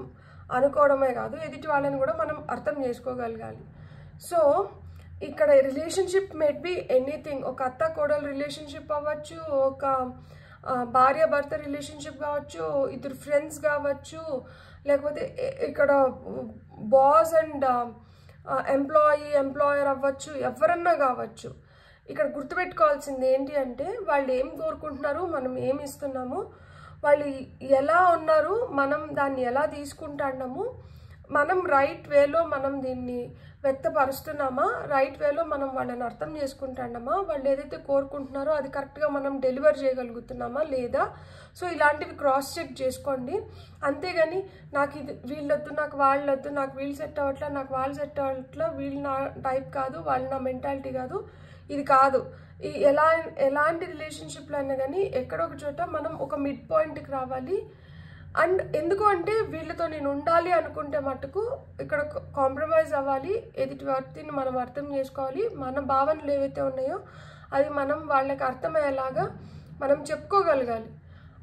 అనుకోవడమే కాదు, ఎదుటి వాళ్ళని కూడా మనం అర్థం చేసుకోగలగాలి. సో ఇక్కడ రిలేషన్షిప్ మేట్ బి ఎనీథింగ్. ఒక అత్త కోడలు రిలేషన్షిప్ అవ్వచ్చు, ఒక భార్యాభర్త రిలేషన్షిప్ కావచ్చు, ఇద్దరు ఫ్రెండ్స్ కావచ్చు, లేకపోతే ఇక్కడ బాస్ అండ్ ఎంప్లాయర్ అవ్వచ్చు, ఎవరన్నా కావచ్చు. ఇక్కడ గుర్తుపెట్టుకోవాల్సింది ఏంటి అంటే వాళ్ళు ఏం కోరుకుంటున్నారు, మనం ఏమి ఇస్తున్నాము, వాళ్ళు ఎలా ఉన్నారు, మనం దాన్ని ఎలా తీసుకుంటున్నాము, మనం రైట్ వేలో మనం దీన్ని వ్యక్తపరుస్తున్నామా, రైట్ వేలో మనం వాళ్ళని అర్థం చేసుకుంటున్నామా, వాళ్ళు ఏదైతే కోరుకుంటున్నారో అది కరెక్ట్గా మనం డెలివర్ చేయగలుగుతున్నామా లేదా. సో ఇలాంటివి క్రాస్ చెక్ చేసుకోండి. అంతేగాని నాకు ఇది వీళ్ళొద్దు, నాకు వాళ్ళొద్దు, నాకు వీళ్ళు సెట్ అవ్వట్లా, నాకు వాళ్ళు సెట్ అవ్వట్లా, వీళ్ళు నా టైప్ కాదు, వాళ్ళు నా మెంటాలిటీ కాదు, ఇది కాదు. ఎలాంటి రిలేషన్షిప్లో అయినా కానీ ఎక్కడో ఒక చోట మనం ఒక మిడ్ పాయింట్కి రావాలి. అండ్ ఎందుకు అంటే వీళ్ళతో నేను ఉండాలి అనుకుంటే మటుకు ఇక్కడ కాంప్రమైజ్ అవ్వాలి, ఎదుటి వ్యక్తిని మనం అర్థం చేసుకోవాలి, మన భావనలు ఏవైతే ఉన్నాయో అది మనం వాళ్ళకి అర్థమయ్యేలాగా మనం చెప్పుకోగలగాలి.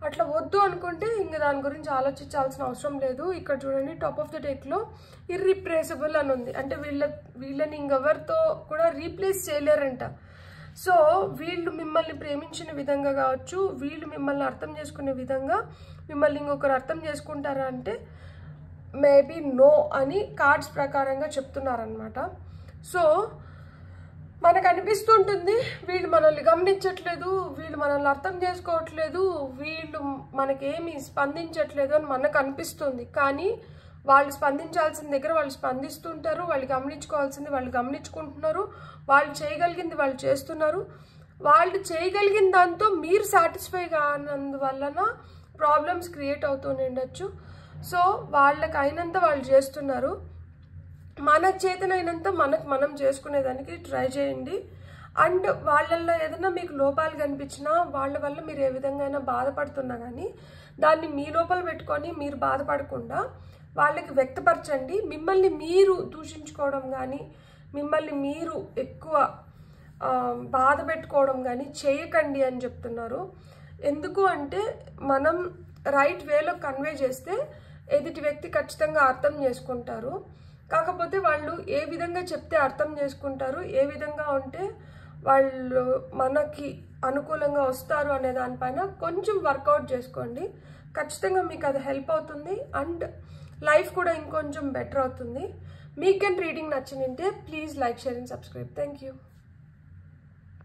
అట్లా వద్దు అనుకుంటే ఇంక దాని గురించి ఆలోచించాల్సిన అవసరం లేదు. ఇక్కడ చూడండి టాప్ ఆఫ్ ద డెక్లో ఇర్రిప్లేసబుల్ అని ఉంది, అంటే వీళ్ళని ఇంకెవరితో కూడా రీప్లేస్ చేయలేరంట. సో వీళ్ళు మిమ్మల్ని ప్రేమించిన విధంగా కావచ్చు, వీళ్ళు మిమ్మల్ని అర్థం చేసుకునే విధంగా మిమ్మల్ని ఇంకొకరు అర్థం చేసుకుంటారా అంటే మేబీ నో అని కార్డ్స్ ప్రకారంగా చెప్తున్నారనమాట. సో మనకు అనిపిస్తుంటుంది వీళ్ళు మనల్ని గమనించట్లేదు, వీళ్ళు మనల్ని అర్థం చేసుకోవట్లేదు, వీళ్ళు మనకేమి స్పందించట్లేదు అని మనకు అనిపిస్తుంది. కానీ వాళ్ళు స్పందించాల్సిన దగ్గర వాళ్ళు స్పందిస్తుంటారు, వాళ్ళు గమనించుకోవాల్సింది వాళ్ళు గమనించుకుంటున్నారు, వాళ్ళు చేయగలిగింది వాళ్ళు చేస్తున్నారు. వాళ్ళు చేయగలిగిన దాంతో మీరు సాటిస్ఫై కానందువలన ప్రాబ్లమ్స్ క్రియేట్ అవుతూనే ఉండొచ్చు. సో వాళ్ళకి అయినంత వాళ్ళు చేస్తున్నారు, మన చేతనైనంత మనం చేసుకునేదానికి ట్రై చేయండి. అండ్ వాళ్ళల్లో ఏదైనా మీకు లోపాలు కనిపించినా, వాళ్ళ వల్ల మీరు ఏ విధంగా అయినా బాధపడుతున్నా కానీ దాన్ని మీ లోపల పెట్టుకొని మీరు బాధపడకుండా వాళ్ళకి వ్యక్తపరచండి. మిమ్మల్ని మీరు దూషించుకోవడం కానీ, మిమ్మల్ని మీరు ఎక్కువ బాధ పెట్టుకోవడం కానీ చేయకండి అని చెప్తున్నారు. ఎందుకు అంటే మనం రైట్ వేలో కన్వే చేస్తే ఎదుటి వ్యక్తి ఖచ్చితంగా అర్థం చేసుకుంటారు. కాకపోతే వాళ్ళు ఏ విధంగా చెప్తే అర్థం చేసుకుంటారు, ఏ విధంగా ఉంటే వాళ్ళు మనకి అనుకూలంగా వస్తారు అనే దానిపైన కొంచెం వర్కౌట్ చేసుకోండి. ఖచ్చితంగా మీకు అది హెల్ప్ అవుతుంది అండ్ లైఫ్ కూడా ఇంకొంచెం బెటర్ అవుతుంది. మీకు రీడింగ్ నచ్చినంటే please like, share and subscribe. Thank you.